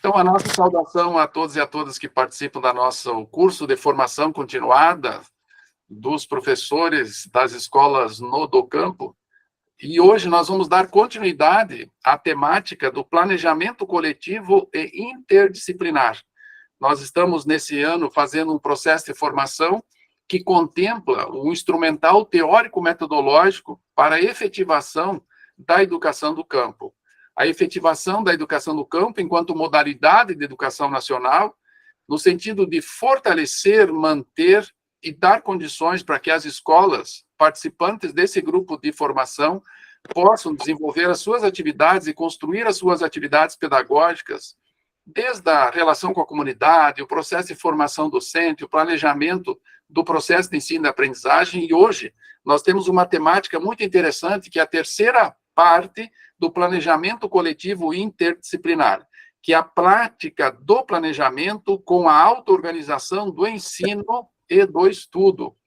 Então, a nossa saudação a todos e a todas que participam do nosso curso de formação continuada dos professores das escolas no do campo. E hoje nós vamos dar continuidade à temática do planejamento coletivo e interdisciplinar. Nós estamos, nesse ano, fazendo um processo de formação que contempla um instrumental teórico-metodológico para a efetivação da educação do campo. A efetivação da educação do campo enquanto modalidade de educação nacional, no sentido de fortalecer, manter e dar condições para que as escolas participantes desse grupo de formação possam desenvolver as suas atividades e construir as suas atividades pedagógicas, desde a relação com a comunidade, o processo de formação docente, o planejamento do processo de ensino e aprendizagem. E hoje nós temos uma temática muito interessante, que é a terceira parte do planejamento coletivo interdisciplinar, que é a prática do planejamento com a auto-organização do ensino e do estudo.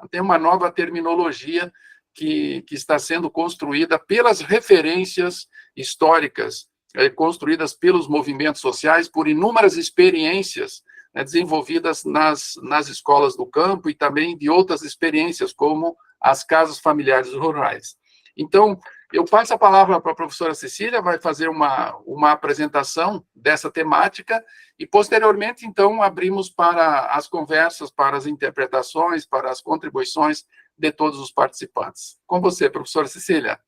Tem uma nova terminologia que está sendo construída pelas referências históricas, construídas pelos movimentos sociais, por inúmeras experiências desenvolvidas nas escolas do campo e também de outras experiências, como as casas familiares rurais. Então, eu passo a palavra para a professora Cecília, vai fazer uma apresentação dessa temática e, posteriormente, então, abrimos para as conversas, para as interpretações, para as contribuições de todos os participantes. Com você, professora Cecília.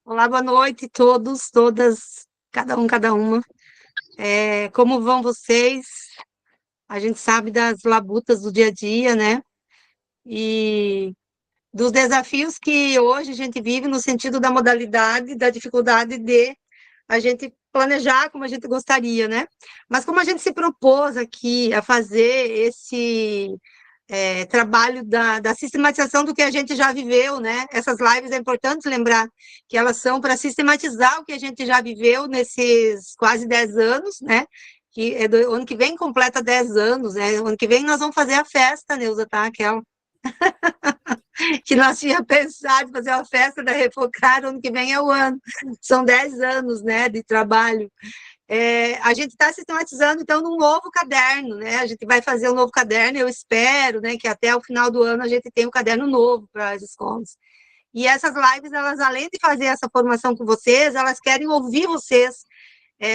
Olá, boa noite a todos, todas, cada uma. Como vão vocês? A gente sabe das labutas do dia a dia, né? E dos desafios que hoje a gente vive no sentido da modalidade, da dificuldade de a gente planejar como a gente gostaria, né? Mas como a gente se propôs aqui a fazer esse trabalho da sistematização do que a gente já viveu, né? Essas lives é importante lembrar que elas são para sistematizar o que a gente já viveu nesses quase 10 anos, né? Que ano que vem completa 10 anos, né? Ano que vem nós vamos fazer a festa, Neuza, tá? Aquela que nós tínhamos pensado fazer uma festa da Refocar, ano que vem é o ano. São 10 anos, né, de trabalho. A gente está sistematizando, então, num novo caderno, né? A gente vai fazer um novo caderno, eu espero, né, que até o final do ano a gente tenha um caderno novo para as escolas. E essas lives, elas, além de fazer essa formação com vocês, elas querem ouvir vocês.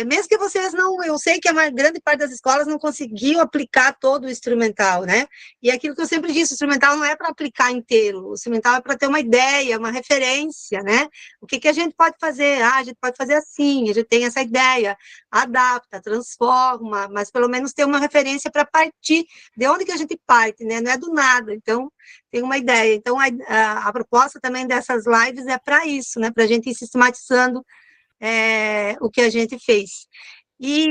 Mesmo que vocês não... Eu sei que a grande parte das escolas não conseguiu aplicar todo o instrumental, né? E aquilo que eu sempre disse, o instrumental não é para aplicar inteiro, o instrumental é para ter uma ideia, uma referência, né? O que a gente pode fazer? A gente pode fazer assim, a gente tem essa ideia, adapta, transforma, mas pelo menos ter uma referência para partir. De onde que a gente parte, né? Não é do nada, então tem uma ideia. Então, a proposta também dessas lives é para isso, né? Para a gente ir sistematizando o que a gente fez. E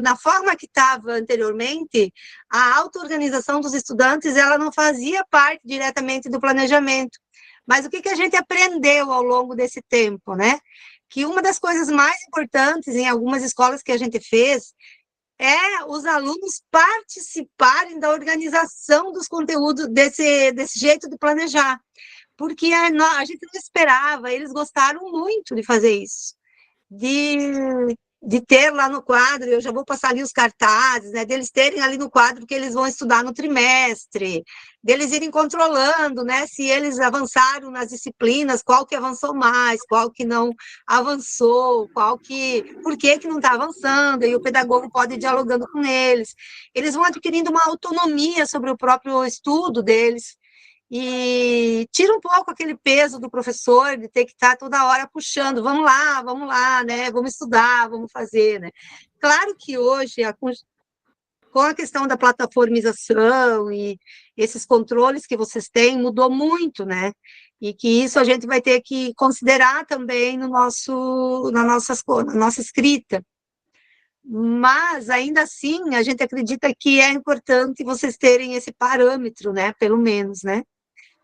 na forma que estava anteriormente, a auto-organização dos estudantes, ela não fazia parte diretamente do planejamento. Mas o que a gente aprendeu ao longo desse tempo, né? Que uma das coisas mais importantes em algumas escolas que a gente fez é os alunos participarem da organização dos conteúdos desse jeito de planejar. Porque a gente não esperava, eles gostaram muito de fazer isso, de ter lá no quadro, eu já vou passar ali os cartazes, né, deles terem ali no quadro que eles vão estudar no trimestre, deles irem controlando, né, se eles avançaram nas disciplinas, qual que avançou mais, qual que não avançou, por que não está avançando, e o pedagogo pode ir dialogando com eles. Eles vão adquirindo uma autonomia sobre o próprio estudo deles, e tira um pouco aquele peso do professor de ter que estar toda hora puxando, vamos lá, né? Vamos estudar, vamos fazer, né? Claro que hoje, com a questão da plataformização e esses controles que vocês têm, mudou muito, né? E que isso a gente vai ter que considerar também na nossa escrita. Mas, ainda assim, a gente acredita que é importante vocês terem esse parâmetro, né? Pelo menos, né?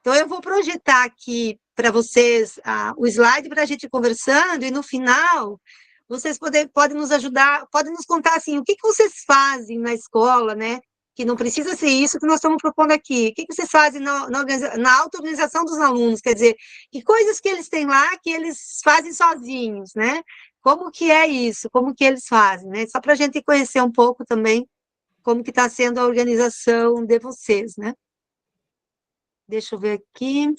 Então, eu vou projetar aqui para vocês o slide para a gente ir conversando, e no final, vocês podem nos ajudar, podem nos contar, assim, o que vocês fazem na escola, né? que não precisa ser isso que nós estamos propondo aqui. O que vocês fazem na auto-organização dos alunos? Quer dizer, que coisas que eles têm lá que eles fazem sozinhos, né? Como que é isso? Como que eles fazem, né? Só para a gente conhecer um pouco também como que está sendo a organização de vocês, né? Deixa eu ver aqui.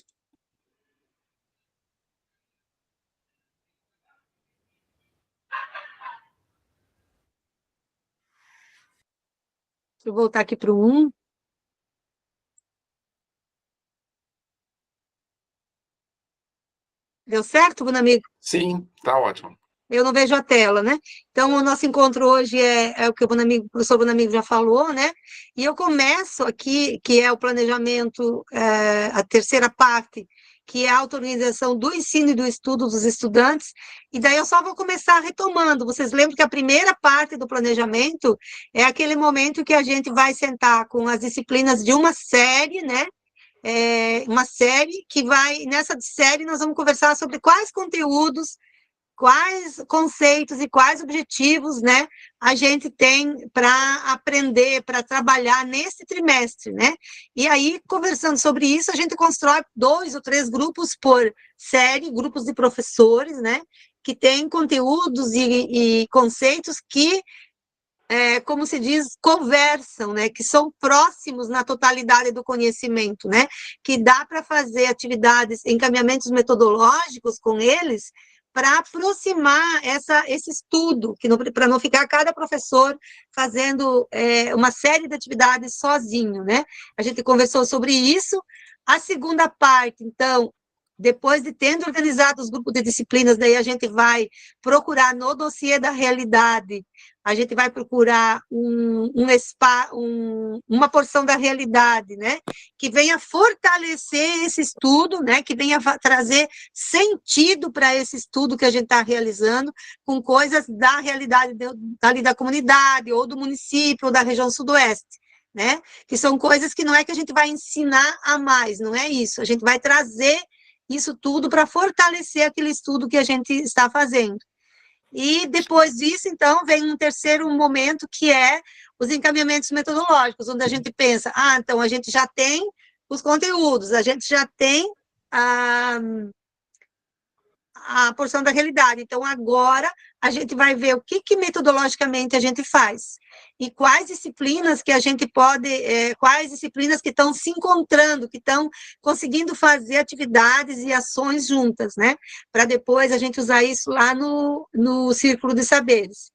Deixa eu voltar aqui para o 1. Deu certo, Bruno Amigo? Sim, tá ótimo. Eu não vejo a tela, né? Então, o nosso encontro hoje é o que o professor Bonamigo já falou, né? E eu começo aqui, que é o planejamento, a terceira parte, que é a auto-organização do ensino e do estudo dos estudantes, e daí eu só vou começar retomando. Vocês lembram que a primeira parte do planejamento é aquele momento que a gente vai sentar com as disciplinas de uma série, né? Uma série que vai, nessa série nós vamos conversar sobre quais conteúdos, quais conceitos e quais objetivos, né, a gente tem para aprender, para trabalhar nesse trimestre, né? E aí, conversando sobre isso, a gente constrói 2 ou 3 grupos por série, grupos de professores, né, que têm conteúdos e conceitos que, como se diz, conversam, né, que são próximos na totalidade do conhecimento, né, que dá para fazer atividades, encaminhamentos metodológicos com eles, para aproximar esse estudo, para não ficar cada professor fazendo uma série de atividades sozinho, né? A gente conversou sobre isso. A segunda parte, então, depois de tendo organizado os grupos de disciplinas, daí a gente vai procurar no dossiê da realidade, a gente vai procurar uma porção da realidade, né, que venha fortalecer esse estudo, né, que venha trazer sentido para esse estudo que a gente está realizando, com coisas da realidade ali da comunidade, ou do município, ou da região sudoeste, né, que são coisas que não é que a gente vai ensinar a mais, não é isso, a gente vai trazer isso tudo para fortalecer aquele estudo que a gente está fazendo. E depois disso, então, vem um terceiro momento, que é os encaminhamentos metodológicos, onde a gente pensa, então a gente já tem os conteúdos, a gente já tem a porção da realidade, então agora a gente vai ver o que metodologicamente a gente faz, e quais disciplinas que a gente pode, quais disciplinas que estão se encontrando, que estão conseguindo fazer atividades e ações juntas, né, para depois a gente usar isso lá no círculo de saberes.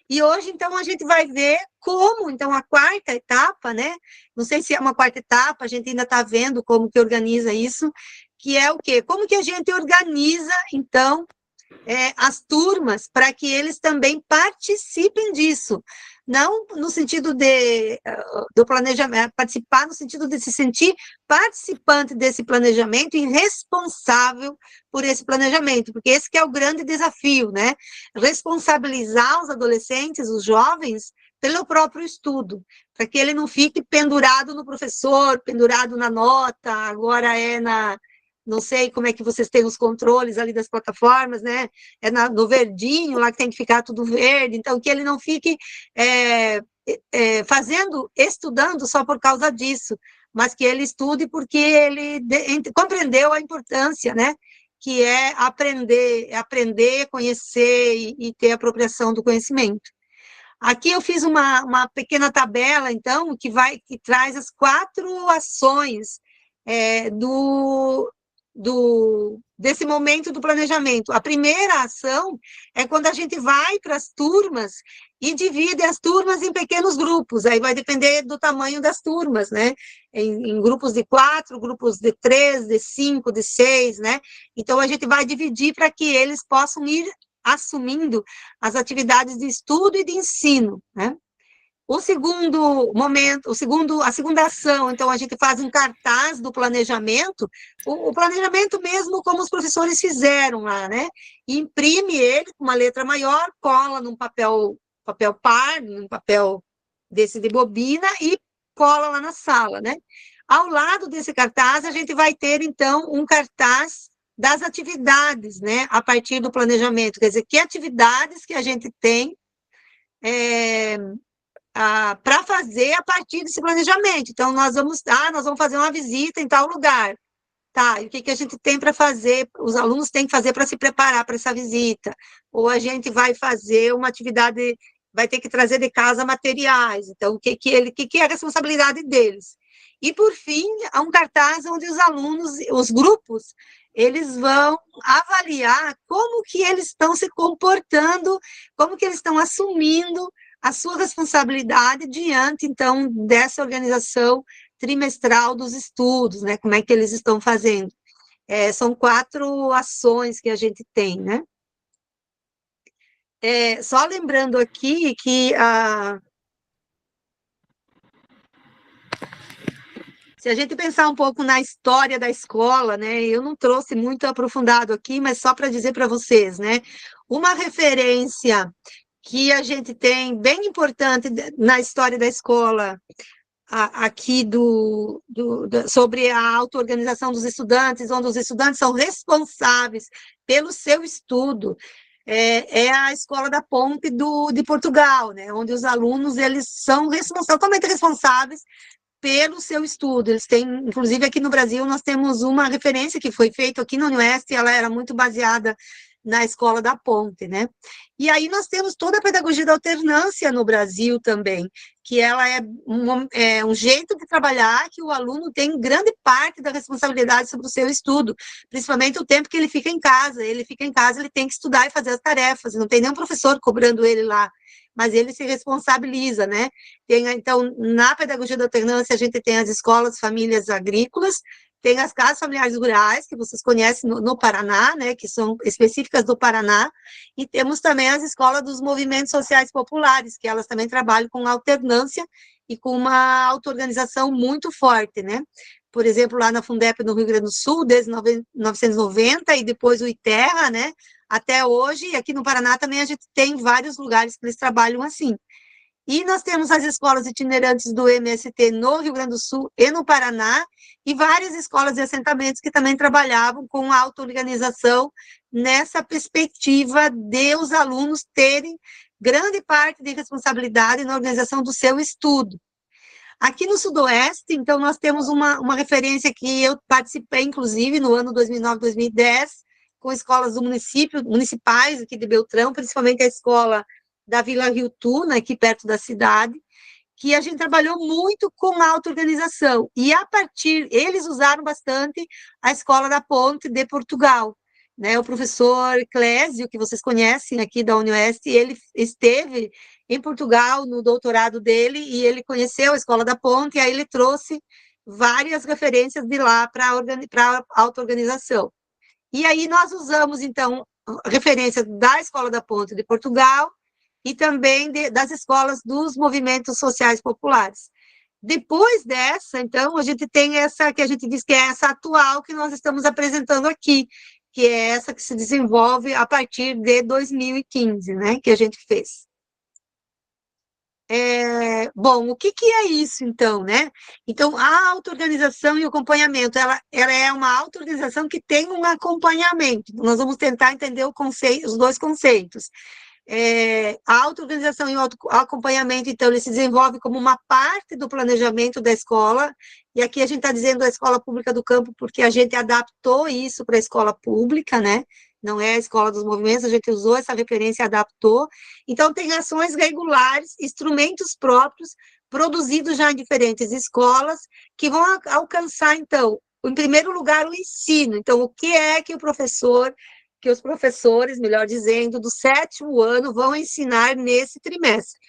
E hoje, então, a gente vai ver como, então, a quarta etapa, né, não sei se é uma quarta etapa, a gente ainda está vendo como que organiza isso, que é o quê? Como que a gente organiza, então, as turmas para que eles também participem disso, não no sentido do planejamento, participar no sentido de se sentir participante desse planejamento e responsável por esse planejamento, porque esse que é o grande desafio, né? Responsabilizar os adolescentes, os jovens, pelo próprio estudo, para que ele não fique pendurado no professor, pendurado na nota, agora não sei como é que vocês têm os controles ali das plataformas, né? No verdinho, lá que tem que ficar tudo verde, então que ele não fique estudando só por causa disso, mas que ele estude porque ele compreendeu a importância, né? Que é aprender, conhecer e ter apropriação do conhecimento. Aqui eu fiz uma pequena tabela, então, que traz as 4 ações desse momento do planejamento. A primeira ação é quando a gente vai para as turmas e divide as turmas em pequenos grupos, aí vai depender do tamanho das turmas, né? Em grupos de 4, grupos de 3, de 5, de 6, né? Então, a gente vai dividir para que eles possam ir assumindo as atividades de estudo e de ensino, né? O segundo momento, a segunda ação, então, a gente faz um cartaz do planejamento, o planejamento mesmo como os professores fizeram lá, né? E imprime ele com uma letra maior, cola num papel par, num papel desse de bobina, e cola lá na sala, né? Ao lado desse cartaz, a gente vai ter, então, um cartaz das atividades, né? A partir do planejamento, quer dizer, que atividades que a gente tem para fazer a partir desse planejamento. Então, nós vamos fazer uma visita em tal lugar. Tá, e o que que a gente tem para fazer, os alunos têm que fazer para se preparar para essa visita? Ou a gente vai fazer uma atividade, vai ter que trazer de casa materiais, então o que é a responsabilidade deles? E, por fim, há um cartaz onde os alunos, os grupos, eles vão avaliar como que eles estão se comportando, como que eles estão assumindo a sua responsabilidade diante, então, dessa organização trimestral dos estudos, né? Como é que eles estão fazendo? São 4 ações que a gente tem, né? Só lembrando aqui que se a gente pensar um pouco na história da escola, né? Eu não trouxe muito aprofundado aqui, mas só para dizer para vocês, né? Uma referência que a gente tem bem importante na história da escola aqui sobre a auto-organização dos estudantes, onde os estudantes são responsáveis pelo seu estudo, é a Escola da Ponte de Portugal, né, onde os alunos eles são totalmente responsáveis pelo seu estudo. Eles têm, inclusive aqui no Brasil, nós temos uma referência que foi feita aqui na Unioeste, ela era muito baseada na Escola da Ponte, né? E aí nós temos toda a pedagogia da alternância no Brasil também, que ela é um jeito de trabalhar que o aluno tem grande parte da responsabilidade sobre o seu estudo, principalmente o tempo que ele fica em casa. Ele fica em casa, ele tem que estudar e fazer as tarefas, não tem nenhum professor cobrando ele lá, mas ele se responsabiliza, né? Então, na pedagogia da alternância, a gente tem as escolas famílias agrícolas, tem as casas familiares rurais, que vocês conhecem no Paraná, né, que são específicas do Paraná, e temos também as escolas dos movimentos sociais populares, que elas também trabalham com alternância e com uma auto-organização muito forte, né? Por exemplo, lá na Fundep, no Rio Grande do Sul, desde 1990, e depois o ITERRA, né, até hoje, e aqui no Paraná também a gente tem vários lugares que eles trabalham assim. E nós temos as escolas itinerantes do MST no Rio Grande do Sul e no Paraná, e várias escolas de assentamentos que também trabalhavam com a auto-organização nessa perspectiva de os alunos terem grande parte de responsabilidade na organização do seu estudo. Aqui no Sudoeste, então, nós temos uma referência que eu participei, inclusive, no ano 2009, 2010, com escolas do município, municipais aqui de Beltrão, principalmente a escola da Vila Rio Tuna, aqui perto da cidade, que a gente trabalhou muito com a auto-organização. E, eles usaram bastante a Escola da Ponte de Portugal. Né? O professor Clésio, que vocês conhecem aqui da Unioeste, ele esteve em Portugal no doutorado dele e ele conheceu a Escola da Ponte, e aí ele trouxe várias referências de lá para a auto-organização. E aí nós usamos, então, a referência da Escola da Ponte de Portugal e também das escolas dos movimentos sociais populares. Depois dessa, então, a gente tem essa que a gente diz que é essa atual que nós estamos apresentando aqui, que é essa que se desenvolve a partir de 2015, né, que a gente fez. Bom, o que é isso, então, né? Então, a auto-organização e o acompanhamento, ela é uma auto-organização que tem um acompanhamento. Nós vamos tentar entender os dois conceitos. A auto-organização e o acompanhamento, então, ele se desenvolve como uma parte do planejamento da escola, e aqui a gente está dizendo a escola pública do campo, porque a gente adaptou isso para a escola pública, né? Não é a escola dos movimentos, a gente usou essa referência e adaptou. Então, tem ações regulares, instrumentos próprios, produzidos já em diferentes escolas, que vão alcançar, então, em primeiro lugar, o ensino. Então, o que é que os professores, melhor dizendo, do 7º ano vão ensinar nesse trimestre?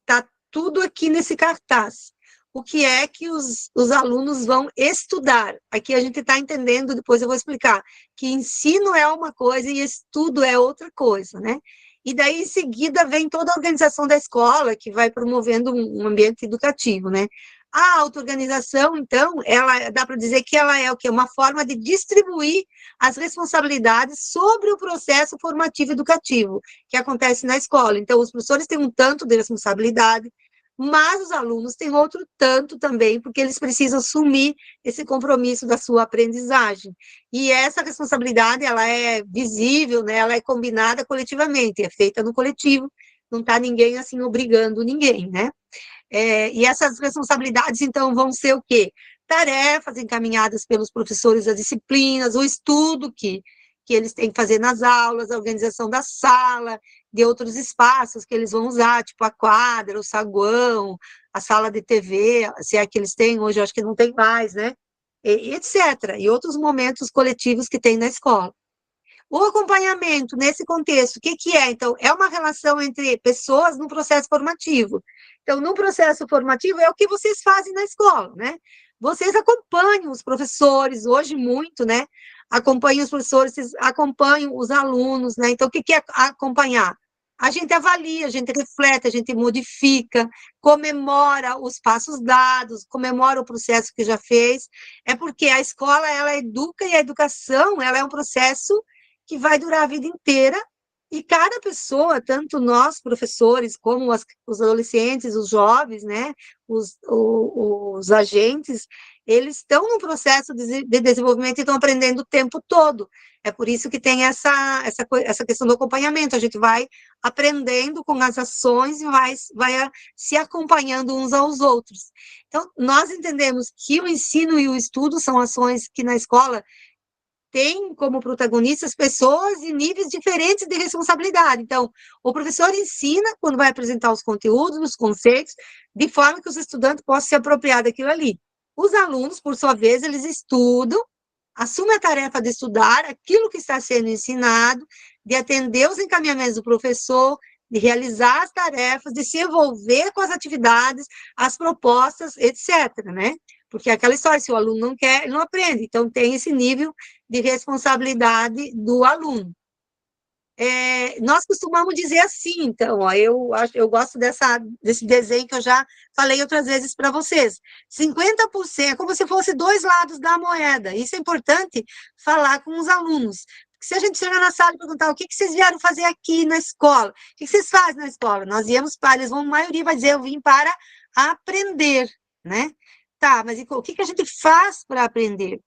Está tudo aqui nesse cartaz. O que é que os alunos vão estudar? Aqui a gente está entendendo, depois eu vou explicar, que ensino é uma coisa e estudo é outra coisa, né? E daí, em seguida, vem toda a organização da escola, que vai promovendo um ambiente educativo, né? A auto-organização, então, dá para dizer que ela é o quê? Uma forma de distribuir as responsabilidades sobre o processo formativo educativo que acontece na escola. Então, os professores têm um tanto de responsabilidade, mas os alunos têm outro tanto também, porque eles precisam assumir esse compromisso da sua aprendizagem. E essa responsabilidade, ela é visível, né? Ela é combinada coletivamente, é feita no coletivo, não está ninguém, assim, obrigando ninguém, né? E essas responsabilidades, então, vão ser o quê? Tarefas encaminhadas pelos professores das disciplinas, o estudo que eles têm que fazer nas aulas, a organização da sala, de outros espaços que eles vão usar, tipo a quadra, o saguão, a sala de TV, se é que eles têm, hoje eu acho que não tem mais, né? E etc. E outros momentos coletivos que tem na escola. O acompanhamento, nesse contexto, o que, que é? Então, é uma relação entre pessoas no processo formativo. Então, no processo formativo, é o que vocês fazem na escola, né? Vocês acompanham os professores, hoje muito, né? Acompanham os professores, vocês acompanham os alunos, né? Então, o que, que é acompanhar? A gente avalia, a gente reflete, a gente modifica, comemora os passos dados, comemora o processo que já fez. É porque a escola, ela educa e a educação, ela é um processo que vai durar a vida inteira, e cada pessoa, tanto nós, professores, como os adolescentes, os jovens, né, os agentes, eles estão no processo de desenvolvimento e estão aprendendo o tempo todo. É por isso que tem essa questão do acompanhamento, a gente vai aprendendo com as ações e vai se acompanhando uns aos outros. Então, nós entendemos que o ensino e o estudo são ações que na escola tem como protagonistas pessoas de níveis diferentes de responsabilidade. Então, o professor ensina quando vai apresentar os conteúdos, os conceitos, de forma que os estudantes possam se apropriar daquilo ali. Os alunos, por sua vez, eles estudam, assumem a tarefa de estudar aquilo que está sendo ensinado, de atender os encaminhamentos do professor, de realizar as tarefas, de se envolver com as atividades, as propostas, etc., né? Porque é aquela história, se o aluno não quer, ele não aprende. Então, tem esse nível de responsabilidade do aluno. Nós costumamos dizer assim, então, ó, eu gosto desse desenho que eu já falei outras vezes para vocês. 50%, como se fosse dois lados da moeda. Isso é importante falar com os alunos. Se a gente chegar na sala e perguntar o que vocês vieram fazer aqui na escola, o que vocês fazem na escola? Nós viemos para, a maioria vai dizer, eu vim para aprender, né? Tá, mas o que a gente faz para aprender?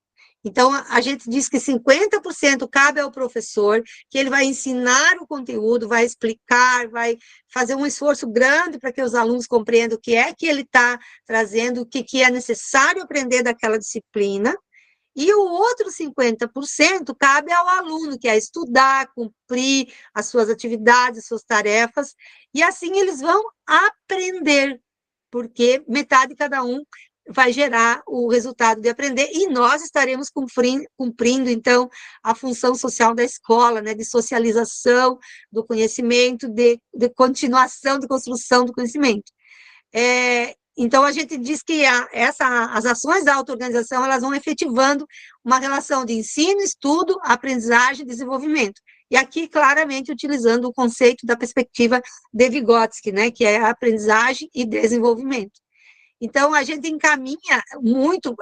Então, a gente diz que 50% cabe ao professor, que ele vai ensinar o conteúdo, vai explicar, vai fazer um esforço grande para que os alunos compreendam o que é que ele está trazendo, o que é necessário aprender daquela disciplina, e o outro 50% cabe ao aluno, que é estudar, cumprir as suas atividades, as suas tarefas, e assim eles vão aprender, porque metade de cada um vai gerar o resultado de aprender, e nós estaremos cumprindo, então, a função social da escola, né, de socialização do conhecimento, de continuação, de construção do conhecimento. Então, a gente diz que as ações da auto-organização, elas vão efetivando uma relação de ensino, estudo, aprendizagem e desenvolvimento. E aqui, claramente, utilizando o conceito da perspectiva de Vygotsky, né, que é a aprendizagem e desenvolvimento. Então, a gente encaminha muito,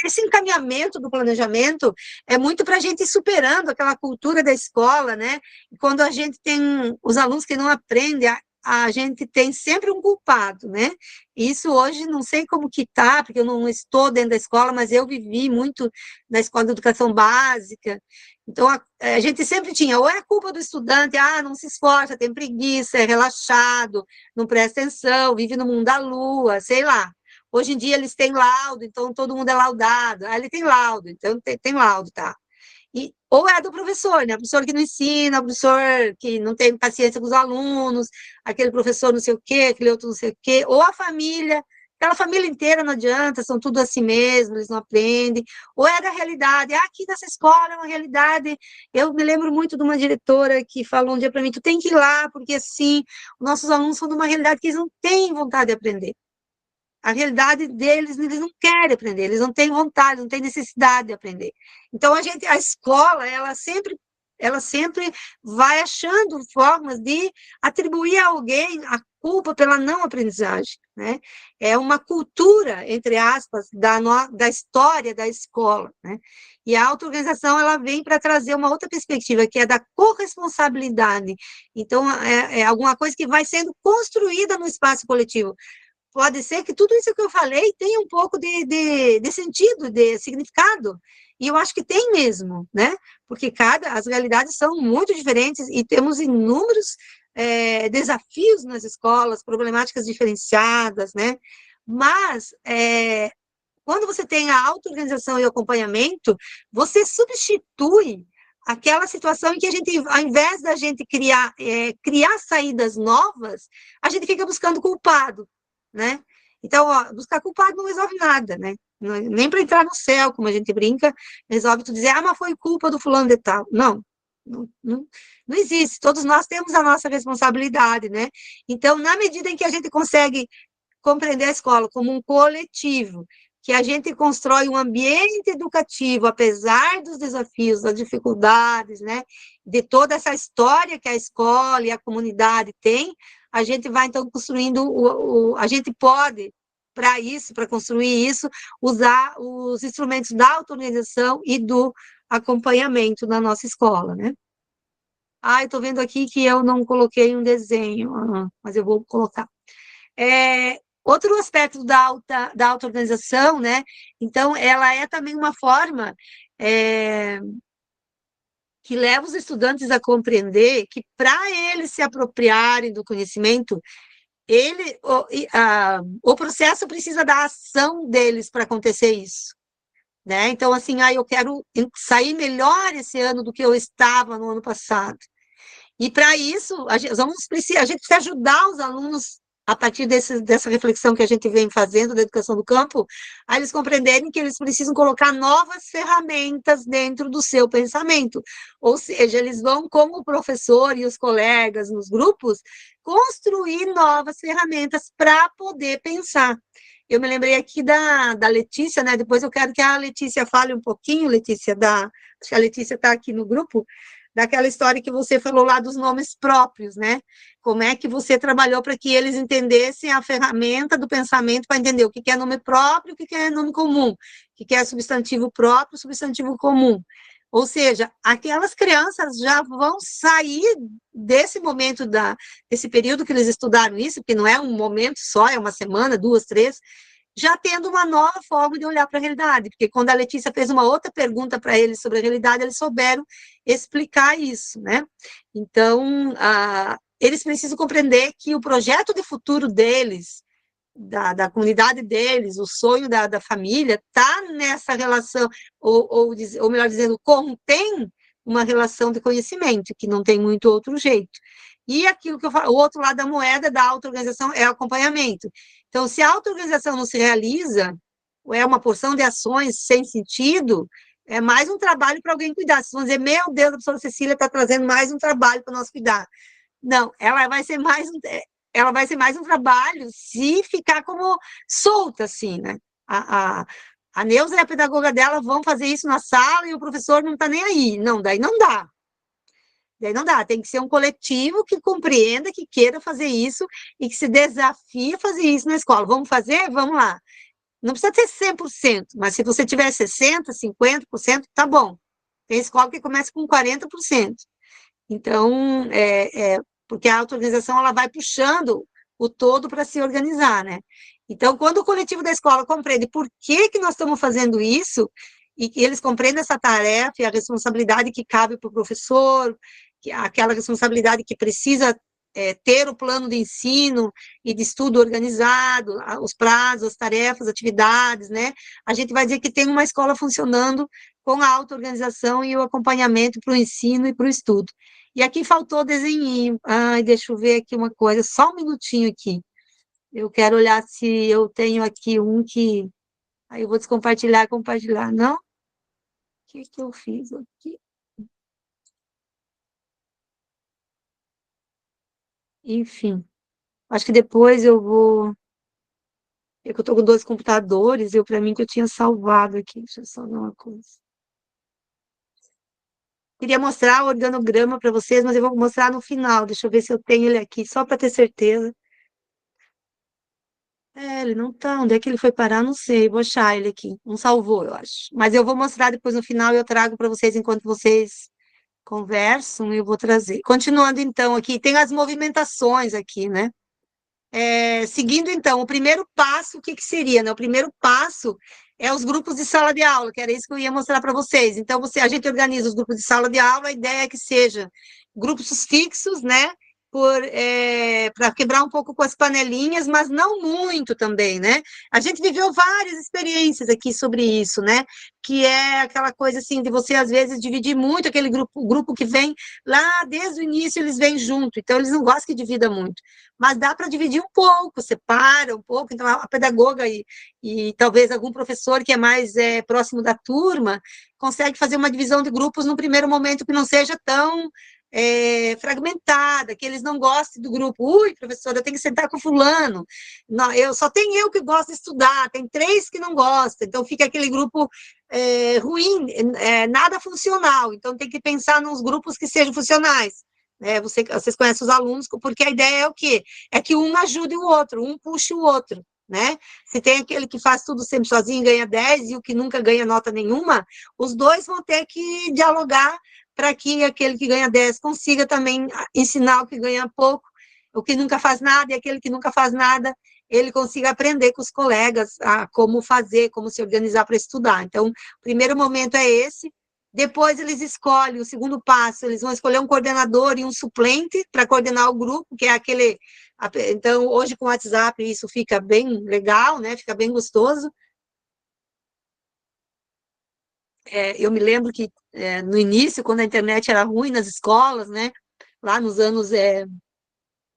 esse encaminhamento do planejamento é muito para a gente ir superando aquela cultura da escola, né? Quando a gente tem os alunos que não aprendem, a gente tem sempre um culpado, né? Isso hoje não sei como que está, porque eu não estou dentro da escola, mas eu vivi muito na escola de educação básica. Então, a gente sempre tinha, ou é culpa do estudante, não se esforça, tem preguiça, é relaxado, não presta atenção, vive no mundo da lua, sei lá. Hoje em dia eles têm laudo, então todo mundo é laudado. Ele tem laudo, então tem laudo, tá? Ou é do professor, né? O professor que não ensina, o professor que não tem paciência com os alunos, aquele professor não sei o quê, aquele outro não sei o quê, ou a família, aquela família inteira não adianta, são tudo assim mesmo, eles não aprendem, ou é da realidade, aqui nessa escola é uma realidade. Eu me lembro muito de uma diretora que falou um dia para mim, tu tem que ir lá, porque assim, os nossos alunos são de uma realidade que eles não têm vontade de aprender. A realidade deles, eles não querem aprender, eles não têm vontade, não têm necessidade de aprender. Então, a escola, ela sempre vai achando formas de atribuir a alguém a culpa pela não aprendizagem, né? É uma cultura, entre aspas, da história da escola, né? E a auto-organização, ela vem para trazer uma outra perspectiva, que é da corresponsabilidade. Então, é alguma coisa que vai sendo construída no espaço coletivo. Pode ser que tudo isso que eu falei tenha um pouco de sentido, de significado, e eu acho que tem mesmo, né? Porque as realidades são muito diferentes e temos inúmeros desafios nas escolas, problemáticas diferenciadas, né? Mas, quando você tem a auto-organização e o acompanhamento, você substitui aquela situação em que a gente, ao invés da gente criar saídas novas, a gente fica buscando culpado, né? Então, ó, buscar culpado não resolve nada, né? Nem para entrar no céu, como a gente brinca, resolve tu dizer, mas foi culpa do fulano de tal. Não, não existe. Todos nós temos a nossa responsabilidade, né? Então, na medida em que a gente consegue compreender a escola como um coletivo, que a gente constrói um ambiente educativo, apesar dos desafios, das dificuldades, né, de toda essa história que a escola e a comunidade tem, a gente vai, então, construindo, a gente pode, para isso, para construir isso, usar os instrumentos da auto-organização e do acompanhamento na nossa escola, né? Ah, eu estou vendo aqui que eu não coloquei um desenho, mas eu vou colocar. Outro aspecto da auto-organização, né? Então, ela é também uma forma que leva os estudantes a compreender que, para eles se apropriarem do conhecimento, o processo precisa da ação deles para acontecer isso. Né? Então, assim, eu quero sair melhor esse ano do que eu estava no ano passado. E, para isso, a gente precisa ajudar os alunos, a partir dessa reflexão que a gente vem fazendo da educação do campo, a eles compreenderem que eles precisam colocar novas ferramentas dentro do seu pensamento. Ou seja, eles vão, como o professor e os colegas nos grupos, construir novas ferramentas para poder pensar. Eu me lembrei aqui da Letícia, né? Depois eu quero que a Letícia fale um pouquinho, Letícia, acho que a Letícia está aqui no grupo, daquela história que você falou lá dos nomes próprios, né? Como é que você trabalhou para que eles entendessem a ferramenta do pensamento para entender o que é nome próprio, o que é nome comum, o que é substantivo próprio, substantivo comum. Ou seja, aquelas crianças já vão sair desse momento, desse período que eles estudaram isso, porque não é um momento só, é uma semana, 2, 3, já tendo uma nova forma de olhar para a realidade, porque quando a Letícia fez uma outra pergunta para eles sobre a realidade, eles souberam explicar isso, né? Então, eles precisam compreender que o projeto de futuro deles, da comunidade deles, o sonho da família, está nessa relação, ou melhor dizendo, contém uma relação de conhecimento, que não tem muito outro jeito. E aquilo que eu falo, o outro lado da moeda da auto-organização é o acompanhamento. Então, se a auto-organização não se realiza, ou é uma porção de ações sem sentido, é mais um trabalho para alguém cuidar. Vocês vão dizer, meu Deus, a professora Cecília está trazendo mais um trabalho para nós cuidar. Não, ela vai ser mais um trabalho se ficar como solta, assim, né? A Neuza e a pedagoga dela vão fazer isso na sala e o professor não está nem aí. Não, daí não dá. Daí não dá, tem que ser um coletivo que compreenda, que queira fazer isso e que se desafie a fazer isso na escola. Vamos fazer? Vamos lá. Não precisa ter 100%, mas se você tiver 60%, 50%, tá bom. Tem escola que começa com 40%. Então, porque a auto-organização ela vai puxando o todo para se organizar, né? Então, quando o coletivo da escola compreende por que nós estamos fazendo isso, e que eles compreendem essa tarefa e a responsabilidade que cabe para o professor, aquela responsabilidade que precisa ter o plano de ensino e de estudo organizado, os prazos, as tarefas, atividades, né? A gente vai dizer que tem uma escola funcionando com a auto-organização e o acompanhamento para o ensino e para o estudo. E aqui faltou desenho. Ai, deixa eu ver aqui uma coisa, só um minutinho aqui. Eu quero olhar se eu tenho aqui um que... Aí eu vou descompartilhar, compartilhar. Não? O que eu fiz aqui? Enfim, acho que depois eu vou... É que eu estou com 2 computadores, para mim que eu tinha salvado aqui. Deixa eu só ver uma coisa. Queria mostrar o organograma para vocês, mas eu vou mostrar no final. Deixa eu ver se eu tenho ele aqui, só para ter certeza. Ele não tá. Onde é que ele foi parar? Não sei. Vou achar ele aqui. Não salvou, eu acho. Mas eu vou mostrar depois no final e eu trago para vocês enquanto vocês conversam e eu vou trazer. Continuando, então, aqui, tem as movimentações aqui, né? Seguindo, então, o primeiro passo, o que seria, né? O primeiro passo é os grupos de sala de aula, que era isso que eu ia mostrar para vocês. Então, a gente organiza os grupos de sala de aula, a ideia é que seja grupos fixos, né? para quebrar um pouco com as panelinhas, mas não muito também, né? A gente viveu várias experiências aqui sobre isso, né? Que é aquela coisa assim de você às vezes dividir muito aquele grupo, o grupo que vem lá desde o início eles vêm junto, então eles não gostam que divida muito, mas dá para dividir um pouco, separa um pouco, então a pedagoga e talvez algum professor que é mais próximo da turma consegue fazer uma divisão de grupos no primeiro momento que não seja tão fragmentada, que eles não gostem do grupo. Ui, professora, eu tenho que sentar com fulano. Não, só tem eu que gosto de estudar, tem 3 que não gostam, então fica aquele grupo ruim, nada funcional. Então tem que pensar nos grupos que sejam funcionais. Vocês conhecem os alunos, porque a ideia é o quê? É que um ajude o outro, um puxe o outro. Né? Se tem aquele que faz tudo sempre sozinho e ganha 10 e o que nunca ganha nota nenhuma, os dois vão ter que dialogar para que aquele que ganha 10 consiga também ensinar o que ganha pouco, o que nunca faz nada, e aquele que nunca faz nada, ele consiga aprender com os colegas a como fazer, como se organizar para estudar. Então, o primeiro momento é esse, depois eles escolhem, o segundo passo, eles vão escolher um coordenador e um suplente para coordenar o grupo, que é aquele... Então, hoje com o WhatsApp isso fica bem legal, né? Fica bem gostoso. Eu me lembro que no início, quando a internet era ruim nas escolas, né? Lá nos anos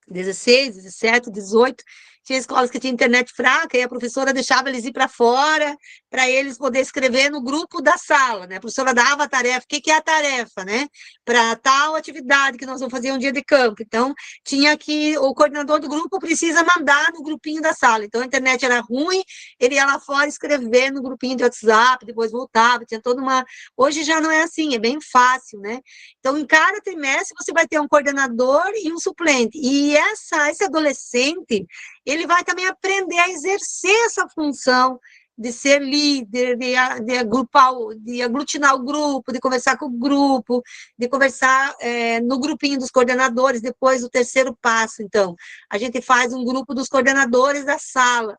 16, 17, 18, tinha escolas que tinham internet fraca e a professora deixava eles ir para fora para eles poderem escrever no grupo da sala, né? A professora dava a tarefa, o que é a tarefa, né? Para tal atividade que nós vamos fazer um dia de campo. Então, tinha que, o coordenador do grupo precisa mandar no grupinho da sala. Então, a internet era ruim, ele ia lá fora escrever no grupinho de WhatsApp, depois voltava, tinha toda uma... Hoje já não é assim, é bem fácil, né? Então, em cada trimestre, você vai ter um coordenador e um suplente. E esse adolescente, ele vai também aprender a exercer essa função de ser líder, de agrupar, de aglutinar o grupo, de conversar com o grupo, de conversar no grupinho dos coordenadores. Depois, o terceiro passo, então, a gente faz um grupo dos coordenadores da sala,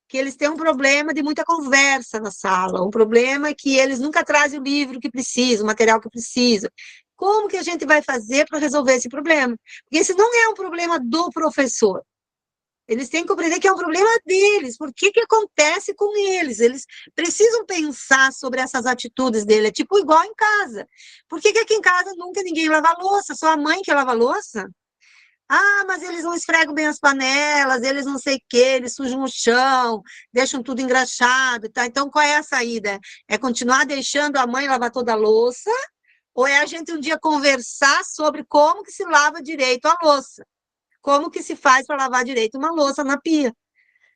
que eles têm um problema de muita conversa na sala, um problema que eles nunca trazem o livro que precisa, o material que precisa. Como que a gente vai fazer para resolver esse problema? Porque esse não é um problema do professor. Eles têm que compreender que é um problema deles. Por que acontece com eles? Eles precisam pensar sobre essas atitudes dele. É tipo igual em casa. Por que aqui em casa nunca ninguém lava a louça? Só a mãe que lava a louça? Ah, mas eles não esfregam bem as panelas, eles não sei o quê, eles sujam o chão, deixam tudo engraxado, tá? Então, qual é a saída? É continuar deixando a mãe lavar toda a louça, ou é a gente um dia conversar sobre como que se lava direito a louça? Como que se faz para lavar direito uma louça na pia?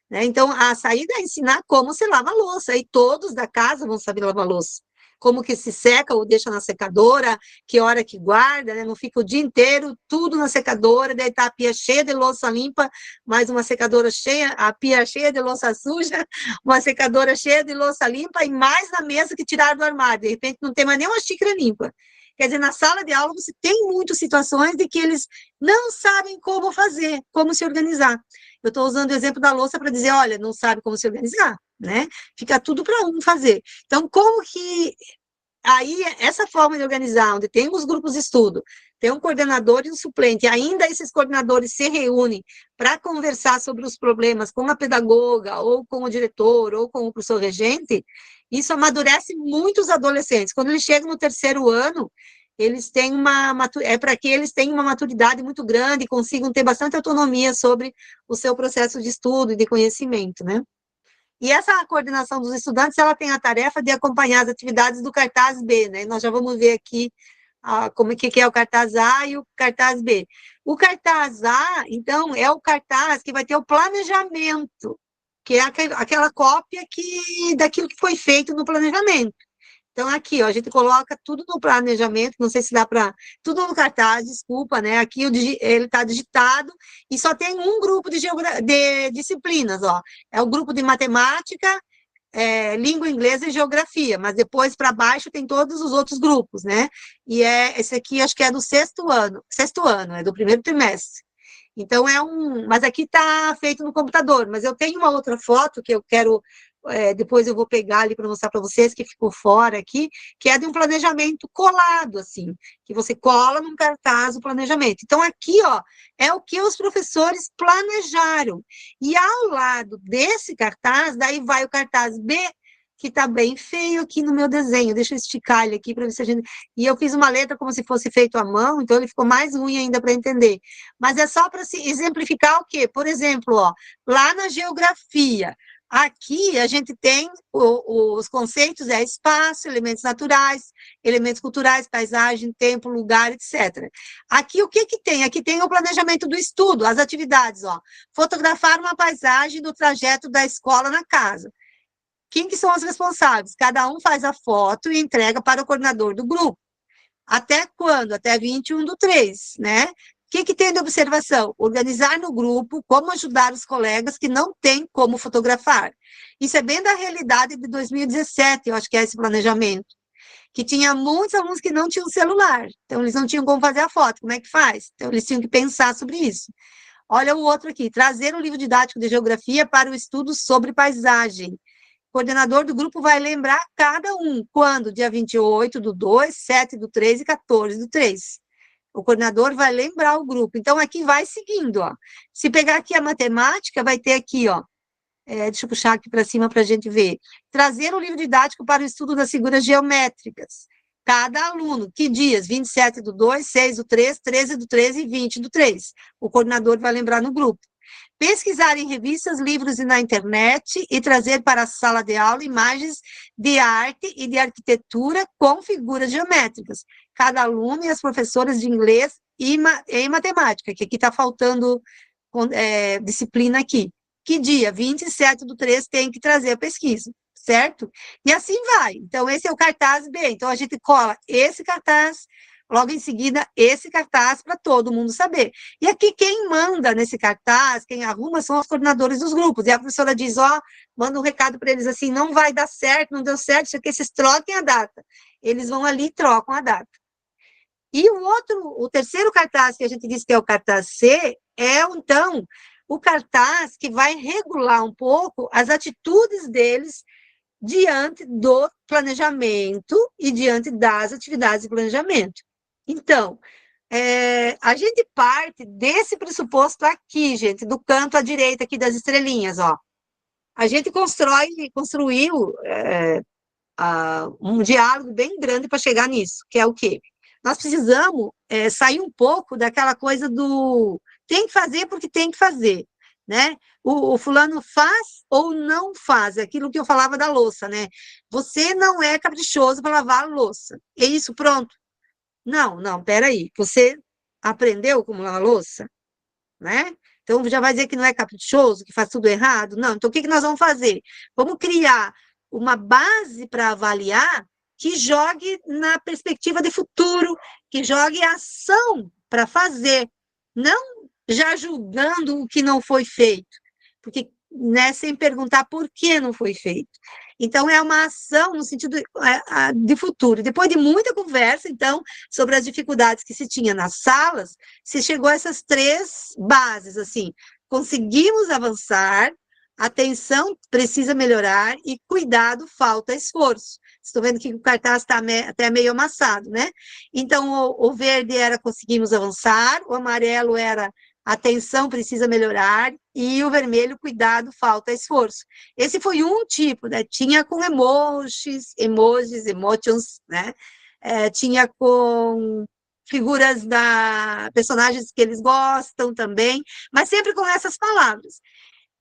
Né? Então, a saída é ensinar como se lava a louça, e todos da casa vão saber lavar a louça. Como que se seca ou deixa na secadora, que hora que guarda, né? Não fica o dia inteiro tudo na secadora, daí tá a pia cheia de louça limpa, mais uma secadora cheia, a pia cheia de louça suja, uma secadora cheia de louça limpa, e mais na mesa que tiraram do armário, de repente não tem mais nenhuma xícara limpa. Quer dizer, na sala de aula você tem muitas situações de que eles não sabem como fazer, como se organizar. Eu estou usando o exemplo da louça para dizer, olha, não sabe como se organizar, né? Fica tudo para um fazer. Então, como que aí essa forma de organizar, onde tem os grupos de estudo, tem um coordenador e um suplente, e ainda esses coordenadores se reúnem para conversar sobre os problemas com a pedagoga, ou com o diretor, ou com o professor regente, isso amadurece muitos adolescentes. Quando eles chegam no terceiro ano, eles têm para que eles tenham uma maturidade muito grande e consigam ter bastante autonomia sobre o seu processo de estudo e de conhecimento, né? E essa coordenação dos estudantes, ela tem a tarefa de acompanhar as atividades do cartaz B, né? Nós já vamos ver aqui como que é o cartaz A e o cartaz B. O cartaz A, então, é o cartaz que vai ter o planejamento, que é aquela cópia daquilo que foi feito no planejamento. Então, aqui, ó, a gente coloca tudo no planejamento, não sei se dá para... Tudo no cartaz, desculpa, né? Aqui ele está digitado e só tem um grupo de disciplinas, ó. É o grupo de matemática, língua inglesa e geografia, mas depois para baixo tem todos os outros grupos, né? E esse aqui acho que é do sexto ano, é do primeiro trimestre. Então, mas aqui está feito no computador, mas eu tenho uma outra foto que eu quero depois eu vou pegar ali para mostrar para vocês, que ficou fora aqui, que é de um planejamento colado, assim, que você cola num cartaz o planejamento. Então, aqui, ó, é o que os professores planejaram. E ao lado desse cartaz, daí vai o cartaz B, que está bem feio aqui no meu desenho. Deixa eu esticar ele aqui para ver se a gente... E eu fiz uma letra como se fosse feito à mão, então ele ficou mais ruim ainda para entender. Mas é só para se exemplificar o quê? Por exemplo, ó, lá na geografia, aqui a gente tem os conceitos, espaço, elementos naturais, elementos culturais, paisagem, tempo, lugar, etc. Aqui o que que tem? Aqui tem o planejamento do estudo, as atividades, ó. Fotografar uma paisagem do trajeto da escola na casa. Quem que são os responsáveis? Cada um faz a foto e entrega para o coordenador do grupo. Até quando? Até 21/3, né? O que tem de observação? Organizar no grupo como ajudar os colegas que não têm como fotografar. Isso é bem da realidade de 2017, eu acho que é esse planejamento, que tinha muitos alunos que não tinham celular, então eles não tinham como fazer a foto, como é que faz? Então eles tinham que pensar sobre isso. Olha o outro aqui, trazer um livro didático de geografia para o estudo sobre paisagem. O coordenador do grupo vai lembrar cada um, quando? Dia 28/2, 7/3 e 14/3. O coordenador vai lembrar o grupo. Então, aqui vai seguindo, ó. Se pegar aqui a matemática, vai ter aqui, ó. Deixa eu puxar aqui para cima para a gente ver. Trazer o livro didático para o estudo das figuras geométricas. Cada aluno, que dias? 27/2, 6/3, 13/3 e 20/3. O coordenador vai lembrar no grupo. Pesquisar em revistas, livros e na internet e trazer para a sala de aula imagens de arte e de arquitetura com figuras geométricas. Cada aluno e as professoras de inglês e matemática, que aqui está faltando disciplina aqui. Que dia? 27/3 tem que trazer a pesquisa, certo? E assim vai. Então, esse é o cartaz B. Então, a gente cola esse cartaz, logo em seguida, esse cartaz para todo mundo saber. E aqui, quem manda nesse cartaz, quem arruma, são os coordenadores dos grupos. E a professora diz, ó, manda um recado para eles assim, não vai dar certo, não deu certo, isso aqui, vocês troquem a data. Eles vão ali e trocam a data. E o terceiro cartaz que a gente diz que é o cartaz C, então, o cartaz que vai regular um pouco as atitudes deles diante do planejamento e diante das atividades de planejamento. Então, a gente parte desse pressuposto aqui, gente, do canto à direita aqui das estrelinhas, ó. A gente construiu um diálogo bem grande para chegar nisso, que é o quê? Nós precisamos sair um pouco daquela coisa do tem que fazer porque tem que fazer, né? O fulano faz ou não faz, é aquilo que eu falava da louça, né? Você não é caprichoso para lavar a louça. É isso, pronto. Não, peraí. Você aprendeu como lavar a louça, né? Então, já vai dizer que não é caprichoso, que faz tudo errado? Não. Então, o que nós vamos fazer? Vamos criar uma base para avaliar que jogue na perspectiva de futuro, que jogue ação para fazer, não já julgando o que não foi feito, porque, né, sem perguntar por que não foi feito. Então, é uma ação no sentido de futuro. Depois de muita conversa, então, sobre as dificuldades que se tinha nas salas, se chegou a essas 3 bases, assim, conseguimos avançar, atenção precisa melhorar e cuidado falta esforço. Estou vendo que o cartaz está até meio amassado, né? Então, o verde era conseguimos avançar, o amarelo era atenção precisa melhorar, e o vermelho, cuidado, falta esforço. Esse foi um tipo, né? Tinha com emojis, emotions, né? Tinha com figuras personagens que eles gostam também, mas sempre com essas palavras.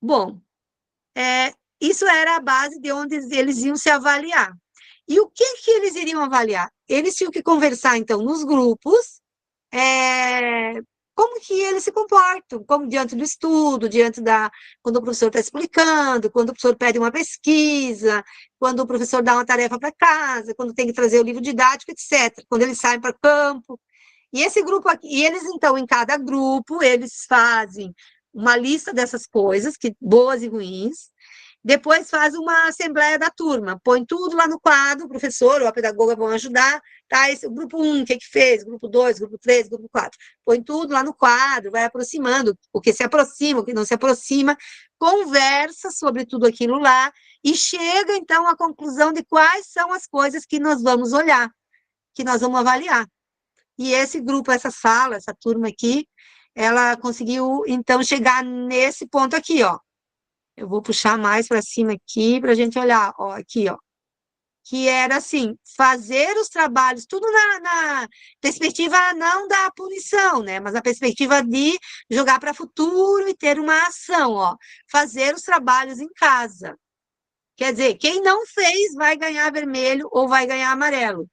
Bom, isso era a base de onde eles iam se avaliar. E o que eles iriam avaliar? Eles tinham que conversar, então, nos grupos, como que eles se comportam, como diante do estudo, quando o professor está explicando, quando o professor pede uma pesquisa, quando o professor dá uma tarefa para casa, quando tem que trazer o livro didático, etc., quando eles saem para campo. E esse grupo aqui, e eles, então, em cada grupo, eles fazem uma lista dessas coisas, boas e ruins, Depois faz uma assembleia da turma, põe tudo lá no quadro, o professor ou a pedagoga vão ajudar, tá? O grupo 1, o que fez? Grupo 2, grupo 3, grupo 4. Põe tudo lá no quadro, vai aproximando, o que se aproxima, o que não se aproxima, conversa sobre tudo aquilo lá e chega, então, à conclusão de quais são as coisas que nós vamos olhar, que nós vamos avaliar. E esse grupo, essa sala, essa turma aqui, ela conseguiu, então, chegar nesse ponto aqui, ó. Eu vou puxar mais para cima aqui para a gente olhar, ó, aqui, ó. Que era assim, fazer os trabalhos, tudo na perspectiva não da punição, né? Mas na perspectiva de jogar para futuro e ter uma ação, ó. Fazer os trabalhos em casa. Quer dizer, quem não fez vai ganhar vermelho ou vai ganhar amarelo.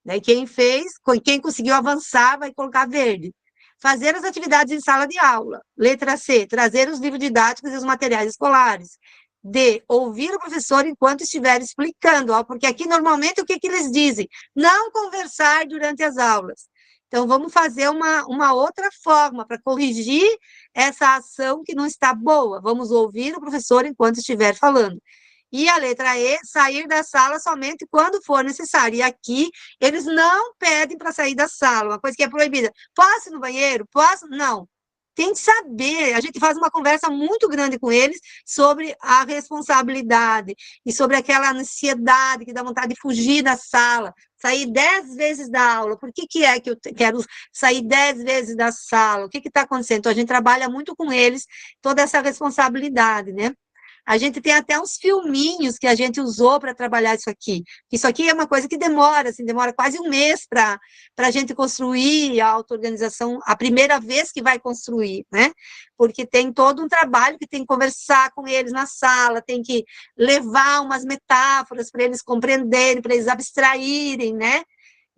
Né? Quem fez, quem conseguiu avançar vai colocar verde. Fazer as atividades em sala de aula. Letra C, trazer os livros didáticos e os materiais escolares. D, ouvir o professor enquanto estiver explicando, ó, porque aqui normalmente o que eles dizem? Não conversar durante as aulas. Então, vamos fazer uma outra forma para corrigir essa ação que não está boa. Vamos ouvir o professor enquanto estiver falando. E a letra E, sair da sala somente quando for necessário. E aqui, eles não pedem para sair da sala, uma coisa que é proibida. Posso ir no banheiro? Posso? Não. Tem que saber. A gente faz uma conversa muito grande com eles sobre a responsabilidade e sobre aquela ansiedade que dá vontade de fugir da sala, sair 10 vezes da aula. Por que é que eu quero sair 10 vezes da sala? O que está acontecendo? Então, a gente trabalha muito com eles toda essa responsabilidade, né? A gente tem até uns filminhos que a gente usou para trabalhar isso aqui. Isso aqui é uma coisa que demora, assim, demora quase um mês para a gente construir a auto-organização, a primeira vez que vai construir, né? Porque tem todo um trabalho que tem que conversar com eles na sala, tem que levar umas metáforas para eles compreenderem, para eles abstraírem, né?